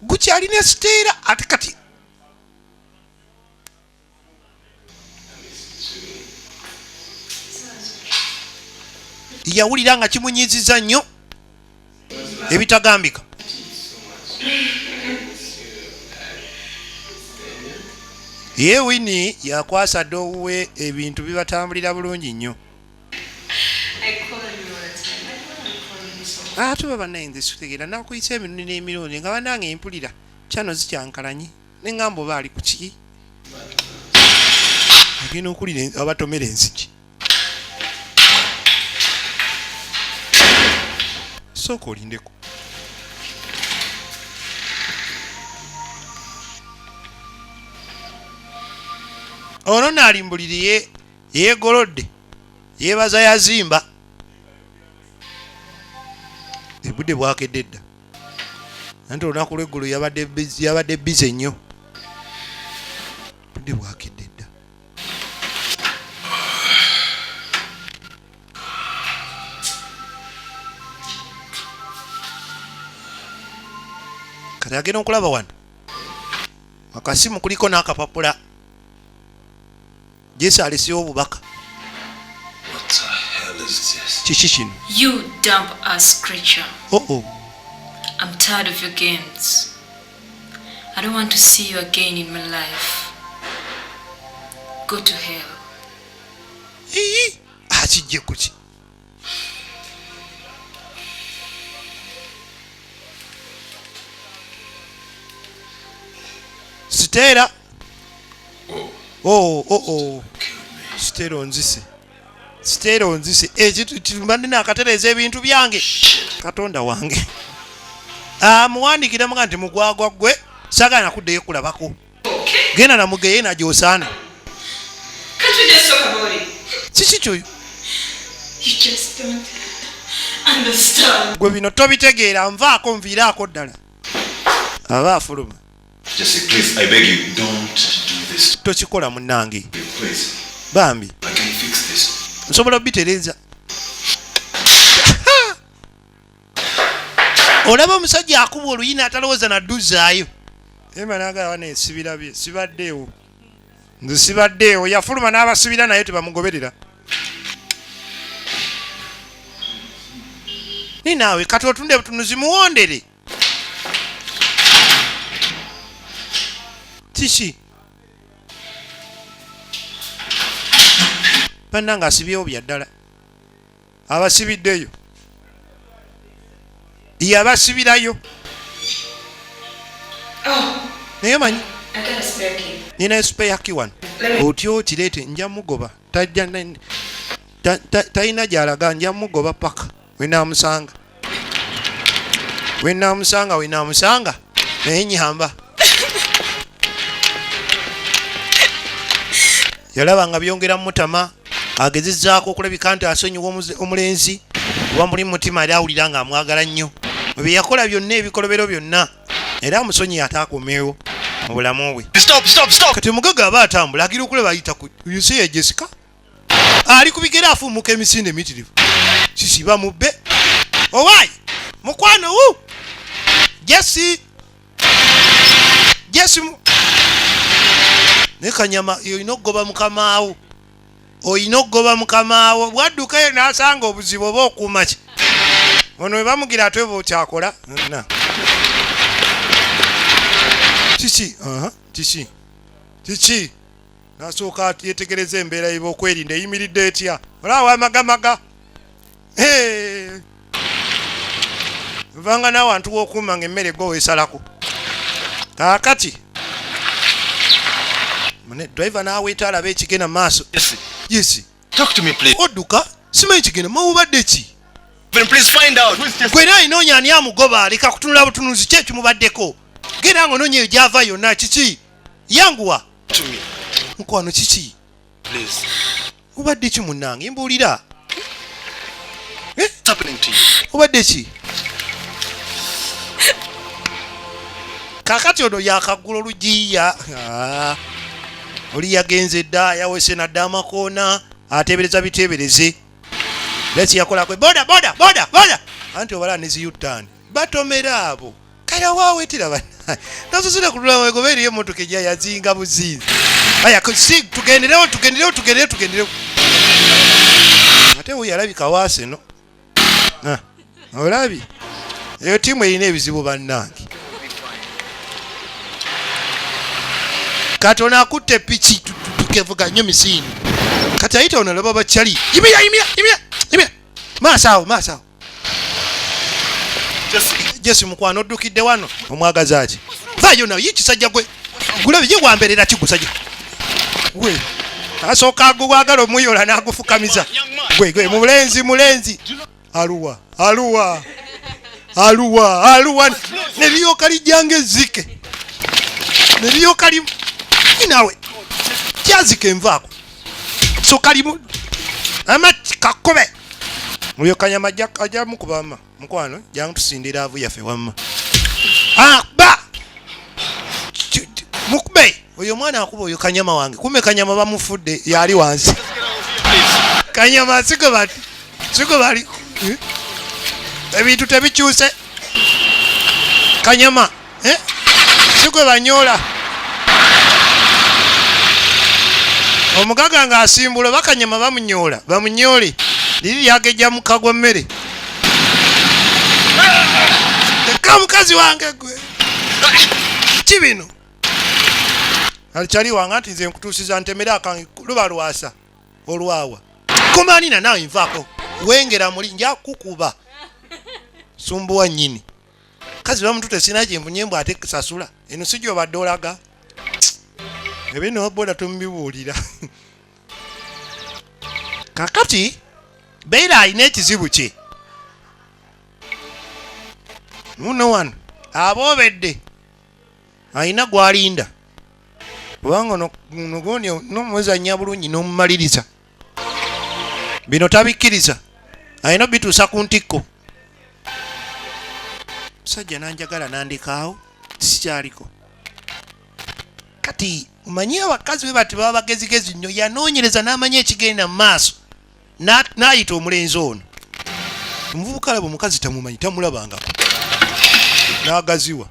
gukyalina Stella ate kati yawulira nga kimunyiiziza nnyo ebitagambika ye Winnie yakwasa ddowe ebintu bibatambulira bulungi nnyo ate baba naye nze sikutegeera nakuyisa emirundi n'emirundi nga banange empulira kyano zikyankalanyi neŋŋamba oba ali ku ki agenda okulira abatomera enzigi sooka olindeko ono naalimbulire yeegolodde yeebaza yazimba ebudde bwakedde dda anti olunaku lw'eggulu yabadde bize nnyo budde bwakedde dda kati agenda okulaba wano akasimu kuliko n'akapapula Jesse alisiyo obubaka What the hell is this? kiki kino You dumb ass creature. oh I'm tired of your games. I don't want to see you again in my life. Go to hell. akijje kuki Stella oh Stella onzise ekitumande nakatereza ebintu byange Katonda wange muwandikira mga nti mugwagwa gwe sagana kuddeyo kulabako genda namugeye najosaana Can't we just talk about it? kiki kyoyo You just don't understand. gwe bino tobitegeera nvaako nviiraako ddala aba afuluma Jesse, please, I beg you, don't do this. tokikola munnange Please. bambi I can fix this. nsobola obitereza olaba omusajja akuba oluyina atalowooza nadduzaayo ema naagala nesibira bye sibaddeewo nze sibaddeewo yafuluma n'abasibira naye tebamugoberera ni naawe kati otunde butunuzi muwondere kiki bannanga asibyewo bya ddala abasibiddeyo yabasibirayo naye manyi I got a spare key. nina spare key wano otyo okireete nja mugoba talina gyalaga nja mugoba paka wenamusanga naye nyamba yalaba nga byongera mutama agezezzaako okulabika nti asonyiwa omulenzi kuba muli mutima ali awulira nga amwagala nnyo bwe yakola byonna ebikolobero byonna era amusonyi ataakomeewo mu bulamu bwe kati omugaga aba atambula agira okulaba ayita ku yuseya Jessica ali ku bigere afuumuka emisinde emitirivu kisiba mubbe owaayi mukwano wu Jesse ne Kanyama oyina okugoba mukamaawo bwaddukayo n'asanga obuzibu oba okuuma ki ono we bamugira ate oba okyakola kiki n'asooka yetegereza embeera yiba okwerinda eyimiridde etya olaba amagamaga vanga n'awantu w'okuuma nga emmere gwe weesalako kaakati driver n'aweeta alaba ekigenda mu maaso Yes. Talk to me, please. Odduka simanyi kigenda mubadde ki Please find out. gwena alina onyo ani amugoba leka kutunula butunuzi ki ekimubaddeko genda nga onoonya egyava yonna kiki yanguwa mukwano kiki obadde ki munnange mbuulira obadde ki kakati ono yakagula olugiya oli yagenze dda yawese nadde amakoona ateebereza biteebereze lesi yakolakwe boda anti obala neziyuttani batomera abo kaya waawetera bannaye nasosera kulula wegoba eriyo emotoka ejya yazinga buzinzi aya tugenderewo ate we yalabika waase no olabi eyo tiimu erina ebizibu bannange Katona akutte piki tukevuga nnyo misini kati ayita onalaba bakyali yimira maasawo Jesse mukwano oddukidde wano omwagazi ati vaayo nawe ye kisajja gwe gulabe ye wamberera kigusajja gwe asooka agugwagala omuyola n'agufukamiza gwe mulenzi aluwa neryoka lijjanga ezzike neryoka limu nawe kyazika envaako so kalimu amati kakobe oyo Kanyama ajja mukubama mukwano jangu tusindira avu yaffe wamma ba mukube oyo mwana akuba oyo Kanyama wange kume Kanyama bamufudde yali wansi Kanyama siko bali ebintu tebikyuse Kanyama siko banyola omugaga ng'asimbula bakanyama bamunyoole liri lyagejja mu kagwa mmere eka mukazi wange gwe ki bino alikyali wange nti nze nkutuusiza ntemera akange luba lwasa olwawa komanina nawe nvaako wengera muli njakukuba sumbuwa nnyini kazi bamutute sina kyenvunyembu ate sasula eno si gyobadde olaga ebino boda tomubibuulira kakati beera alina ekizibu kye muno wano aboobedde alina gwalinda kubanga nogoni nomuzanya bulungi nomumaliriza bino tabikkiriza alina bituusa ku ntikko musajja nanjagala nandikaawo sikyaliko kati omanyi abakazi be bati baba bagezigezi nnyo yanoonyereza n'amanya ekigenda mu maaso n'ayita omulenzi ono omuvubuka laba omukazi tamumanyi tamulabangako n'agaziwa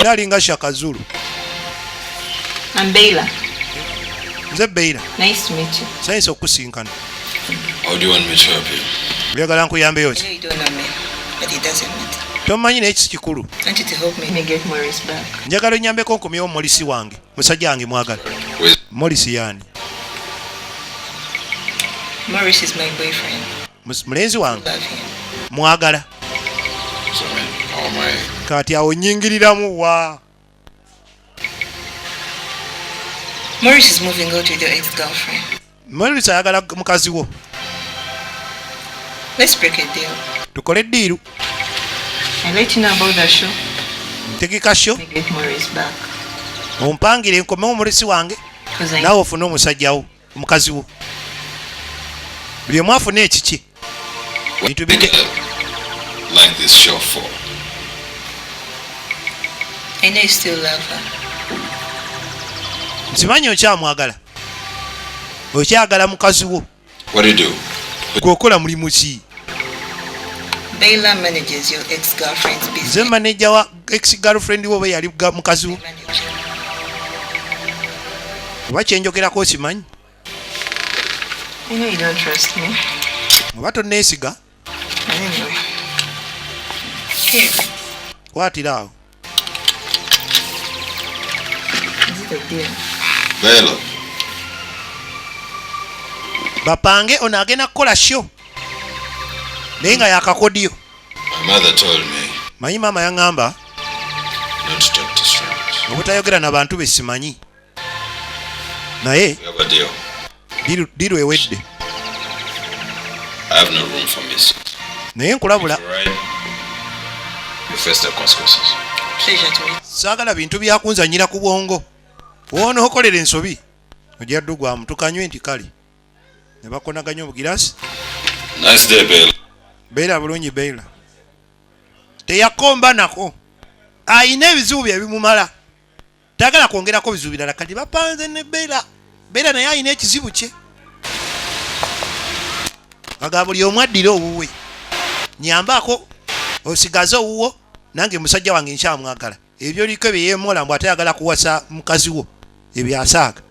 era alinga Shakazulu. Nze Beira. Nice to meet you. Sayinza okusinkana. How do you want me to help you? Byagala nkuyambeyo ki? You don't know me, but it doesn't matter. Tomanyi n'ekisi kikulu. I want you to help me get Morris back. Njagala onyambeko nkomyewo Morris wange musajja wange mwagala. Morris yani? Morris is my boyfriend. Mulenzi wange mwagala. Kati awo nyingiriramu wa. Morris is moving out with your ex-girlfriend. Morris ayagala mukazi wo. Let's break a deal. Tukole ddiiru. I'll let you know about that show. Ntegeka show. Get Morris back. Ompangire nkomewo Morris wange. Naawe ofune omusajja wo omukazi wo. Buli omu afune ekiki. Bintu bige. Like this show for. I know you still love her. Nsimanyi okyamwagala. Okyagala mukazi wo. What do you do? Gwokola mulimu ki? Bella manages your ex-girlfriend's business. Nze manager wa ex-girlfriend wo yali mukazi wo. Oba kyenjogerako okimanyi? I know you don't trust me. Oba tonneesiga? Anyway. Here. Kwatira awo. Is it a deal? Bella. Bapange ono agenda kukola show. Naye nga yakakodiyo. My mother told me. Manyi maama yaŋŋamba. Not to talk to strangers. Obutayogera n'abantu be simanyi. Naye. We have a deal. Diru ewedde. I have no room for mistakes. Naye nkulabula. You face the consequences. Pleasure to meet. Saagala bintu byakunzanyira ku bwongo. Woona okolera ensobi. Ojja ddugwamu tukanywe nti kali. Ne bakonaganya obugirasi. Nice day, Bella. Beera bulungi Beera. Teyakomba nako. Ayina ebizibu bye bimumala. Tagala kwongerako bizibu birala kati bapanze ne Beera. Beera naye ayina ekizibu kye. Aga buli omu addira owuwe. Nyambako osigaze owuwo nange musajja wange nkyamwagala. Ebyo liko bye yeemola mbw atayagala kuwasa mukazi wo. Ebyasaaga.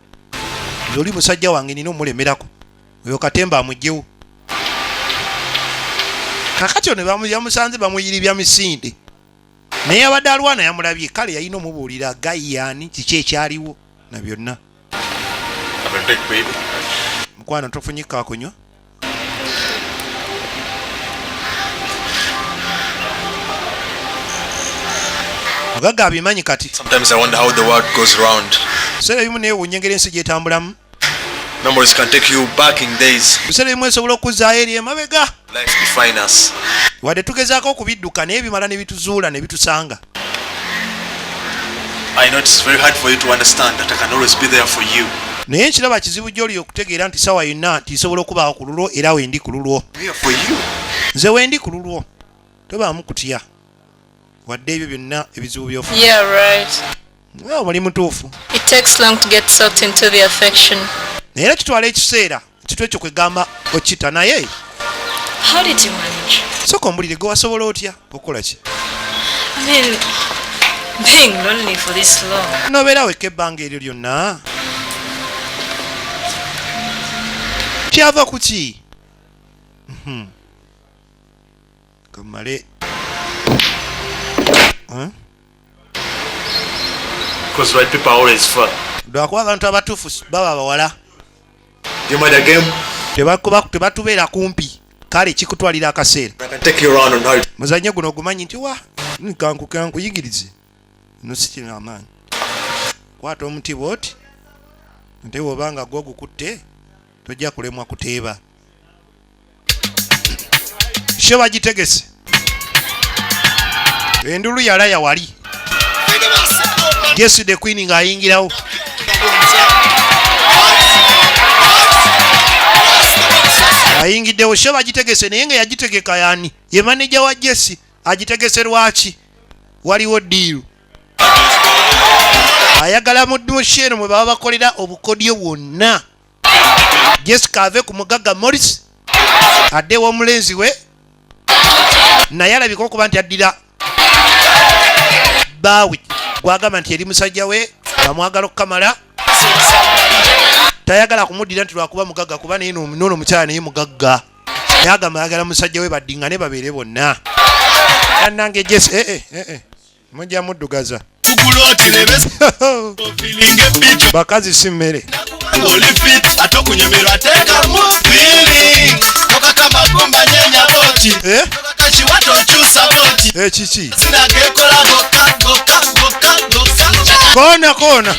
Oli musajja wange nina omulemerako. Oyo Katemba amugyewo. Kakati ono yamusanze bamuyiribya misinde. Naye abadde alwana yamulabye kale yalina omubuulira gayyaani kiki ekyaliwo na byonna. Mukwano tofunyika akunywa. Agaga abimanyi kati. Sometimes I wonder how the world goes round. Sera bimu naye wunyengera ensi gyetambulamu. Memories can take you back in days. Sera bimu esobola okuzzaayo eri emabega. Life define us. Wadde tugezaako okubidduka naye bimala ne bituzuula ne bitusanga. I know it's very hard for you to understand that I can always be there for you. Naye nkiraba kizibu gy'oli okutegeera nti sawa yonna nti nsobola okubaako ku lulwo era wendi ku lulwo. Nze wendi ku lulwo. Tobaamu kutya. Wadde ebyo byonna ebizibu by'ofuna. Yeah, right. Well, muli mutuufu. It takes long to get sucked into the affection. Naye era kitwala ekiseera kitwe ekyo kwegamba okita naye. How did you manage? Sooka ombulire gwe wasobola otya okukola ki? I mean, being lonely for this long. Nobeera wekka ebbanga eryo lyonna. kyava kuki kamale Because right people are always fun. lwakuba abantu abatuufu baba bawala You mind a game? tebatubeera kumpi kale kikutwalira akaseera I can take you around on how. muzannyo guno ogumanyi nti wa kankuyigirize no sikina amaanyi kwata omuti bwoti nte bwobanga gwe ogukutte tojja kulemwa kuteeba sho bagitegese endulu yalaya wali Jesse the Queen ng'ayingirawo ayingiddewo sho bagitegese naye nga yagitegeka yani ye maneja wa Jesse agitegese lwaki waliwo ddiiru ayagala muddumushe eno mwe baba bakolera obukodyo bwonna Jessica ave ku mugagga Morris addewo omulenzi we naye alabika okuba nti addira baawe gwagamba nti eri musajja we amwagala okukamala tayagala kumuddira nti lwakuba mugagga kuba naye noono mukyala naye mugagga yagamba ayagala musajja we baddingane babeere bonna annange Jesse mujja muddugaza bakazi si mmere kiki koona koona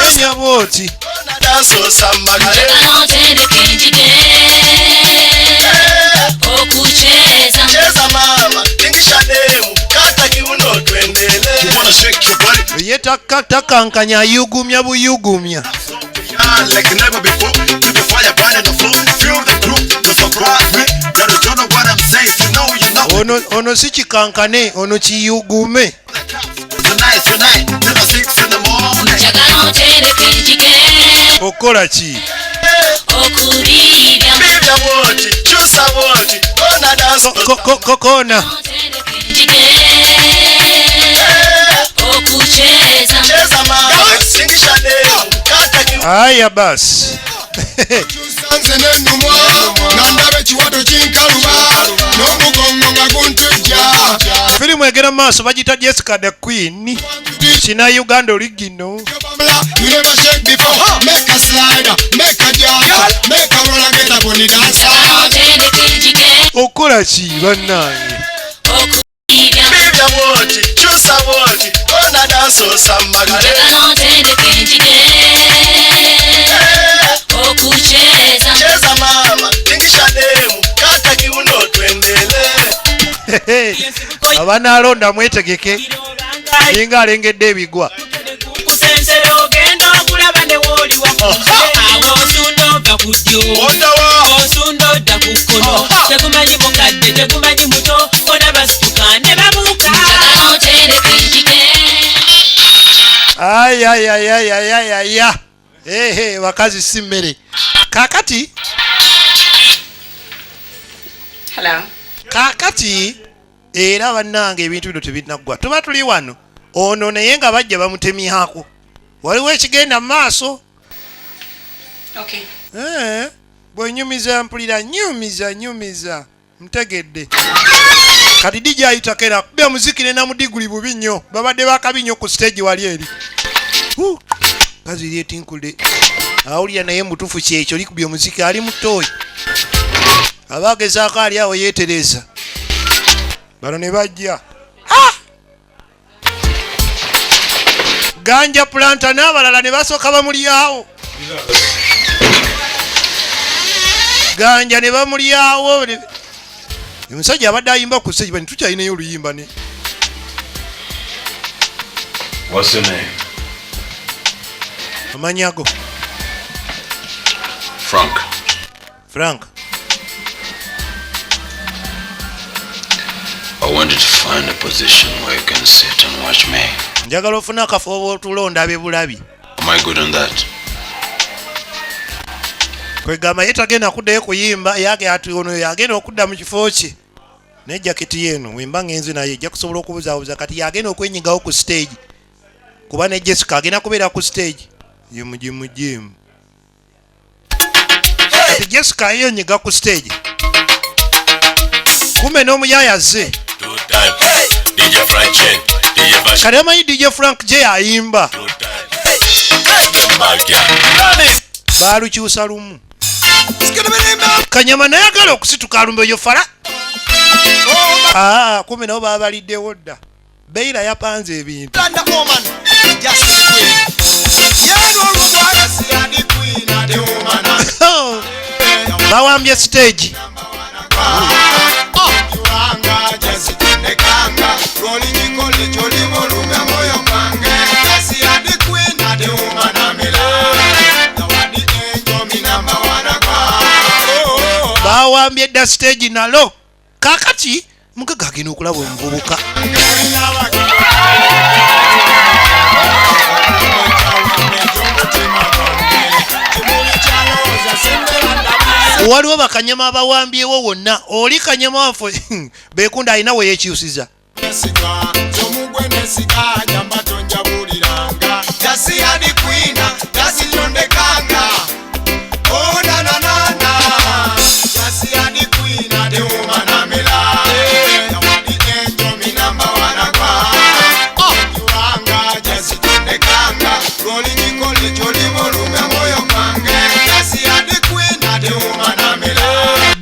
kenya bwoti ye takankanya ayugumya buyugumya Like never before, to the fire burning the floor, feel the group, to surprise me. Now you don't know what I'm saying, you know. ono si kikankane ono kiyugume Tonight, till 6 in the morning. okola ki koona aya basi firimu egera maaso bagita Jessica the Queen kina Uganda original okola ki bannange abanaalonda mwetegeke linga alengedde ebigwa ayayayayayaya bakazi si mmere kakati kakati era bannange ebintu bino tebinaggwa tuba tuli wano ono naye nga bajja bamutemyako waliwo ekigenda mu maaso bwenyumiza mpulira nyumiza ntegedde kati DJ ayitakera kuba muziki ne namudiguli bubi nnyo babadde bakabi nnyo ku stage wali eri kazi lyetinkule awulira naye mutufu kyekyo likubye omuziki ali mutoyi abagezaako ali awo yeetereza bano ne bajja ganja planta n'abalala ne basooka bamulyawo ganja ne bamulyawo omusajja abadde ayimba ku stage bani tukyalinayo oluyimba ne What's your name? amanyago Frank. I want you to find a position where you can sit and watch me. njagala ofuna akafo obutulonda abebulabi. Am I good on that? kwegamba ye tagenda kuddayo kuyimba yage ati ono yagenda okudda mu kifo kye ne jaketi yeno wimba ngenzi naye ejja kusobola okubuzaabuza kati yagenda okwenyigawo ku stage kuba ne Jessica agenda kubeera ku stage yimujimujimu. Jessica yenyiga ku stage kume n'omuyaya ze kati amanyi DJ Frank J ayimba baalukyusa lumu. Kanyama nayagala okusituka alumbe oyo fala kume nabo baba baliddewo dda. Beira yapanze ebintu bawambye stage bawambye dda stage nalo kakati mugaga agenda okulaba omuvubuka waliwo bakanyama abawambyewo wonna oli kanyama waffe bekunda alina weyekyusiza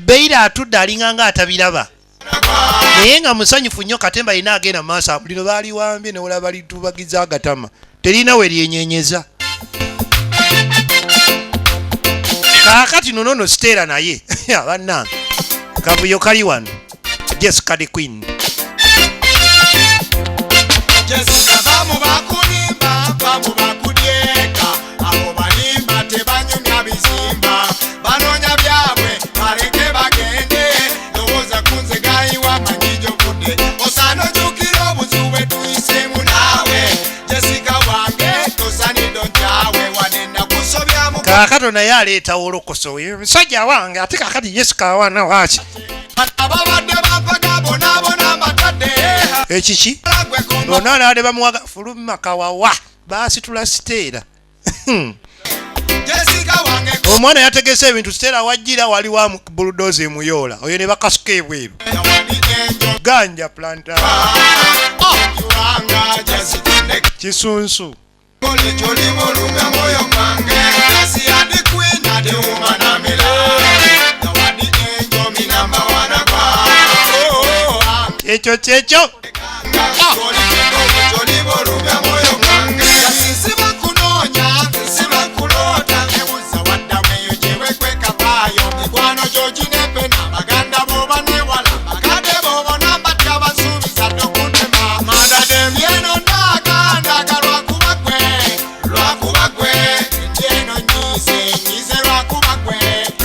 Beira atudde alinganga atabiraba naye nga musanyufu nnyo Katemba alina agenda mu maaso lino baaliwambye ne olaba litubagiza agatama terina we lyenyenyeza. Kaakati nonono Stella naye bannange kavuyo kali wano. Jessica the Queen kakati naye aleetawo olokoso musajja wange ate kakati Jessica awana waaki ekiki onaanaade bamuwaga fuluma kawawa baasitula Stella omwana yategese ebintu Stella wajjira wali wa bulldoze emuyoola oyo ne bakasuka ebweru ganja planta kisunsu ekyo kyekyo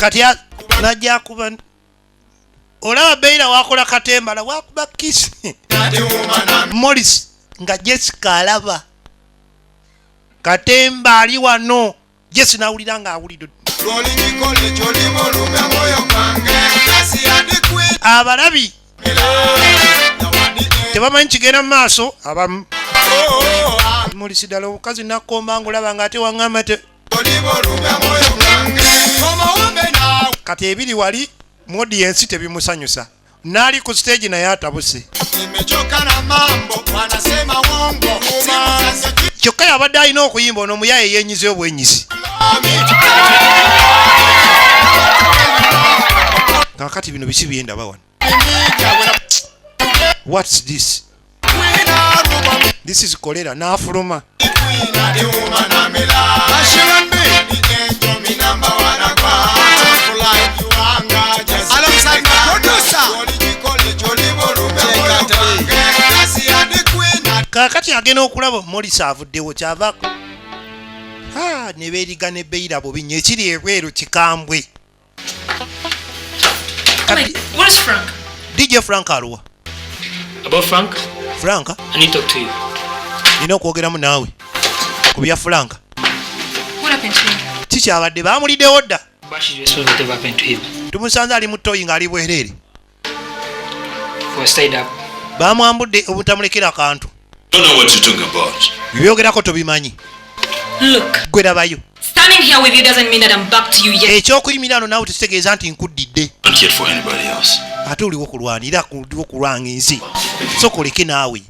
kati najja kuba olaba Beira wakola Katembala wakuba kisi Morris nga Jessica alaba Katemba ali wano Jesse nawulira nga awulidde abalabi tebamanyi kigenda mu maaso abamu Morris ddala obukazi nakomba ngolaba nga ate waŋŋamba te kati ebiri wali mu audience tebimusanyusa nali ku stage naye atabuse kyokka yabadde alina okuyimba ono muyaye yenyize obwenyisi kakati bino biki byendaba wano what's this is kolera n'afuluma kakati agenda okulaba Morris avuddewo kyavaako ne beeriga ne Beira bubinya ekiri ebweru kikambwe. Where's Frank? DJ Frank aluwa? About Frank? Frank? I need to talk to you. Nina okwogeramu naawe ku bya Frank. What happened to him? Kikyabadde baamuliddewo dda. But she just whatever happened to him. Tumusanze ali mu toyi ng'ali bwereere. Was tied up. Baamwambudde obutamulekera akantu. Don't know what you're talking about. bibyogerako tobimanyi. Look, Gwe labayo. standing here with you doesn't mean that I'm back to you yet. Ekyokuyimira wano naawe tekitegeeza nti nkuddidde. Not yet for anybody else. Ate oliwo kulwanira kuliwo kulwanga ensi. Sokoleke naawe.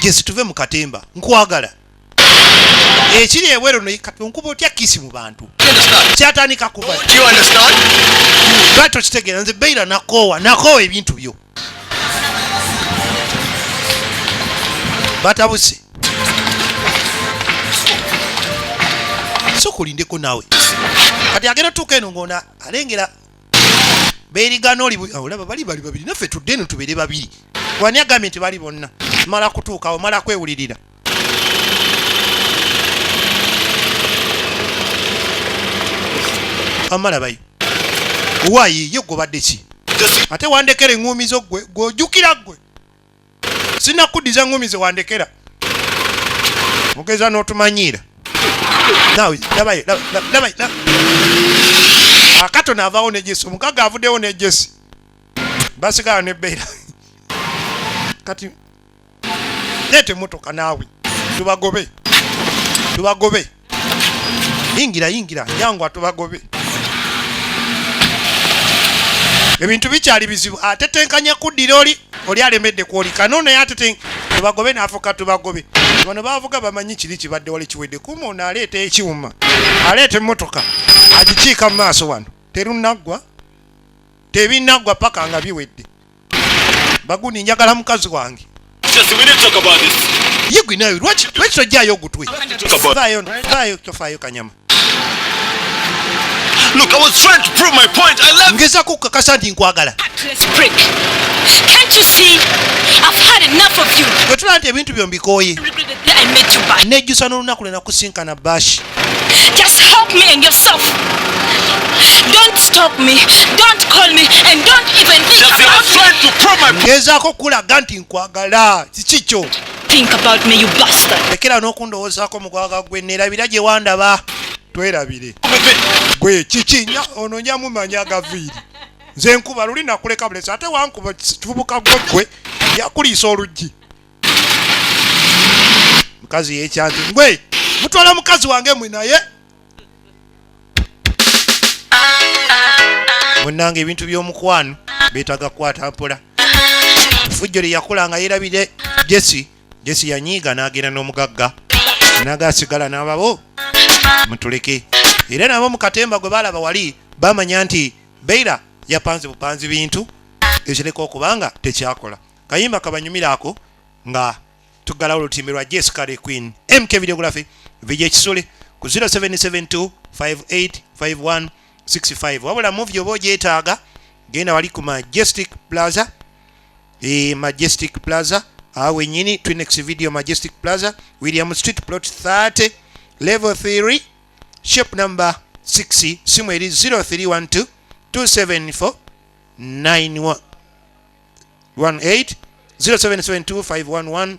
Jesi tuve mu katemba. Nkwagala. Ekiri ebweru no nkuba otya kisi mu bantu. Kyatandika kuba. Do you understand? Lwaki tokitegeera nze Beira nakoowa ebintu byo. Batabuse. Sokolindeko naawe. Kati agenda tuuka eno ng'ona alengera beerigana oli olaba bali babiri naffe tudde eno tubeere babiri. Wani agambye nti bali bonna. Mala kutuukawo mala kwewulirira. Amala bayo. Waayi ye gobadde ki? Ate wandekera eŋŋuumizo gwe gw'ojjukira gwe. Sinakuddiza ŋŋuumizo wandekera. Mugeza n'otumanyiira. Nawe labayo. Akato naavaawo ne Jesi. Omukaga avuddewo ne Jesi. Basigala ne Beira. Kati leeta emmotoka naawe. Tubagobe. Yingira yangwa tubagobe. Ebintu bikyali bizibu. Ate tenkanya kuddira oli alemedde kwolika. Nono yate tubagobe n'afuka tubagobe. Bano baavuga bamanyi kiri kibadde wali kiwedde. Kuma ono aleeta ekyuma. Aleeta emmotoka. Agikiika mu maaso wano. Terunaggwa. Tebinaggwa paka nga biwedde. Baguni njagala mukazi wange. Yegwe nawe lwaki tojjaayo ogutwe? Tofaayo kanyama. Look, I was trying to prove my point. I love Ngezaako kukakasa nti nkwagala. Can't you see? I've had enough of you. Gwe tulaba nti ebintu byo mbikooye. I met you back. Nejjusa n'olunaku lwe nakusinkana Bashi. Just help me and yourself. Don't stop me. Don't call me. And don't even think about me. Ngezaako kulaga nti nkwagala. Kikikyo. Think about me, you bastard. Lekera n'okundowoozaako mugwaga gwe neerabira gye wandaba. Twerabire. Gwe kikinya ono nyamumanya agaviiri. Nze nkuba luli nakuleka bulesi ate wankuba kivubuka gwe yakuliisa oluggi. Mukazi yekyanti gwe mutwala mukazi wange mwe naye. Munnange ebintu by'omukwano beetaga kukwata mpola. Fujjo lye yakulanga yeerabire Jesi yanyiiga n'agenda n'omugagga. N'agasigala n'ababo mutuleke. Era nabo mu katemba gwe balaba wali bamanya nti Beira yapanze bupanzi bintu ekireka okubanga tekyakola. Kayimba kabanyumira ako nga tugalawo olutimbe lwa Jessica the Queen. MK Videography vijje kisole ku 0772 585165. Wabula movie oba ogyetaaga genda wali ku Majestic Plaza. Majestic Plaza awe nyini Twinex Video Majestic Plaza, William Street, plot 30, level 3, shop number 6. Simu eri 0312 274 918 0772 511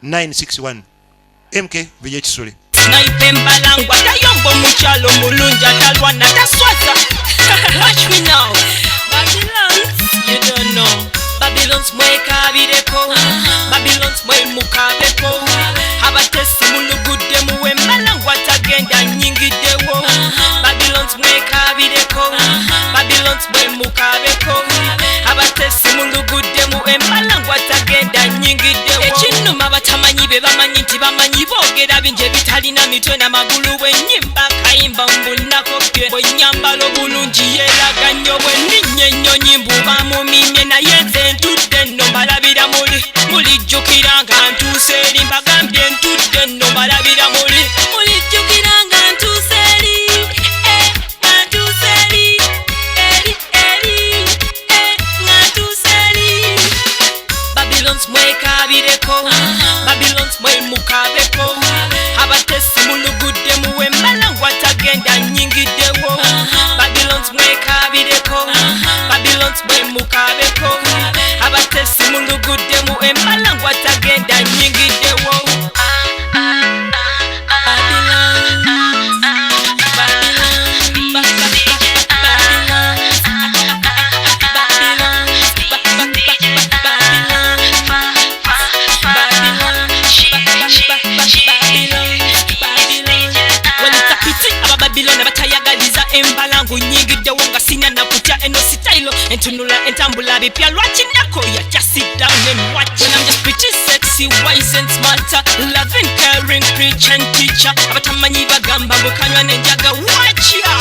961. MK Vijay Chisule. Snipe mbalangwa tayombo muchalo mulunja talwana taswaza. Watch me now. Babylons, you don't know. Babylons mweka bireko. Babylons mwe mukabeko. Abatesi mulugude muwe mbalangwa tagenda nyingidewo. Babylons mweka bireko. Babylons mwe mukabeko. Abatesi mulugude muwe mbalangwa tagenda nyingidewo. Ekinuma batamanyi be bamanyi nti bamanyi boogera binje bitalina mitwe n'amagulu bw'ennyimba kayimba mbunako bye bw'ennyambala obulungi yeeraga nnyo bwe nninnya ennyonyi mbuba mumimye naye nze ntudde nno mbalabira mulijjukira nga ntuuse eri mbagambye ntudde nno mbalabira mulijjukira nga ntuuse eri nga ntuuse eri nga ntuuse eri Babylons mwekabireko Babylons mwe mukabeko abatesi mulugudde muwe mbalangwa tagenda nyingidewo Babylons mwekabireko Babylons mwe mukabeko abatesi mulugudde muwe mbalangwa tagenda nyingidewo atayagaliza embalangu nyingiddewo nga sina nakutya eno sitayilo entunula entambula bipya lwaki nakoya just sit down and watch. When I'm just pretty sexy, wise and smarter, loving, caring, preach and teacher. Abatamanyi bagamba mbukanywa nenjaga watch ya.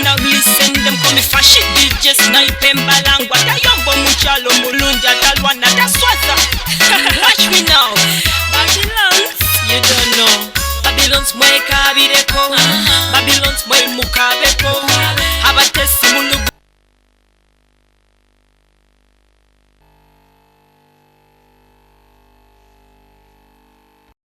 Now listen, them call me fashion DJ Snipe embalangwa tayombo muchalo mulunja talwana taswaza. Watch me now, Babylons, you don't know. Babylons mwe kabireko, Babylons mwe mukabeko, abatesi mulugu.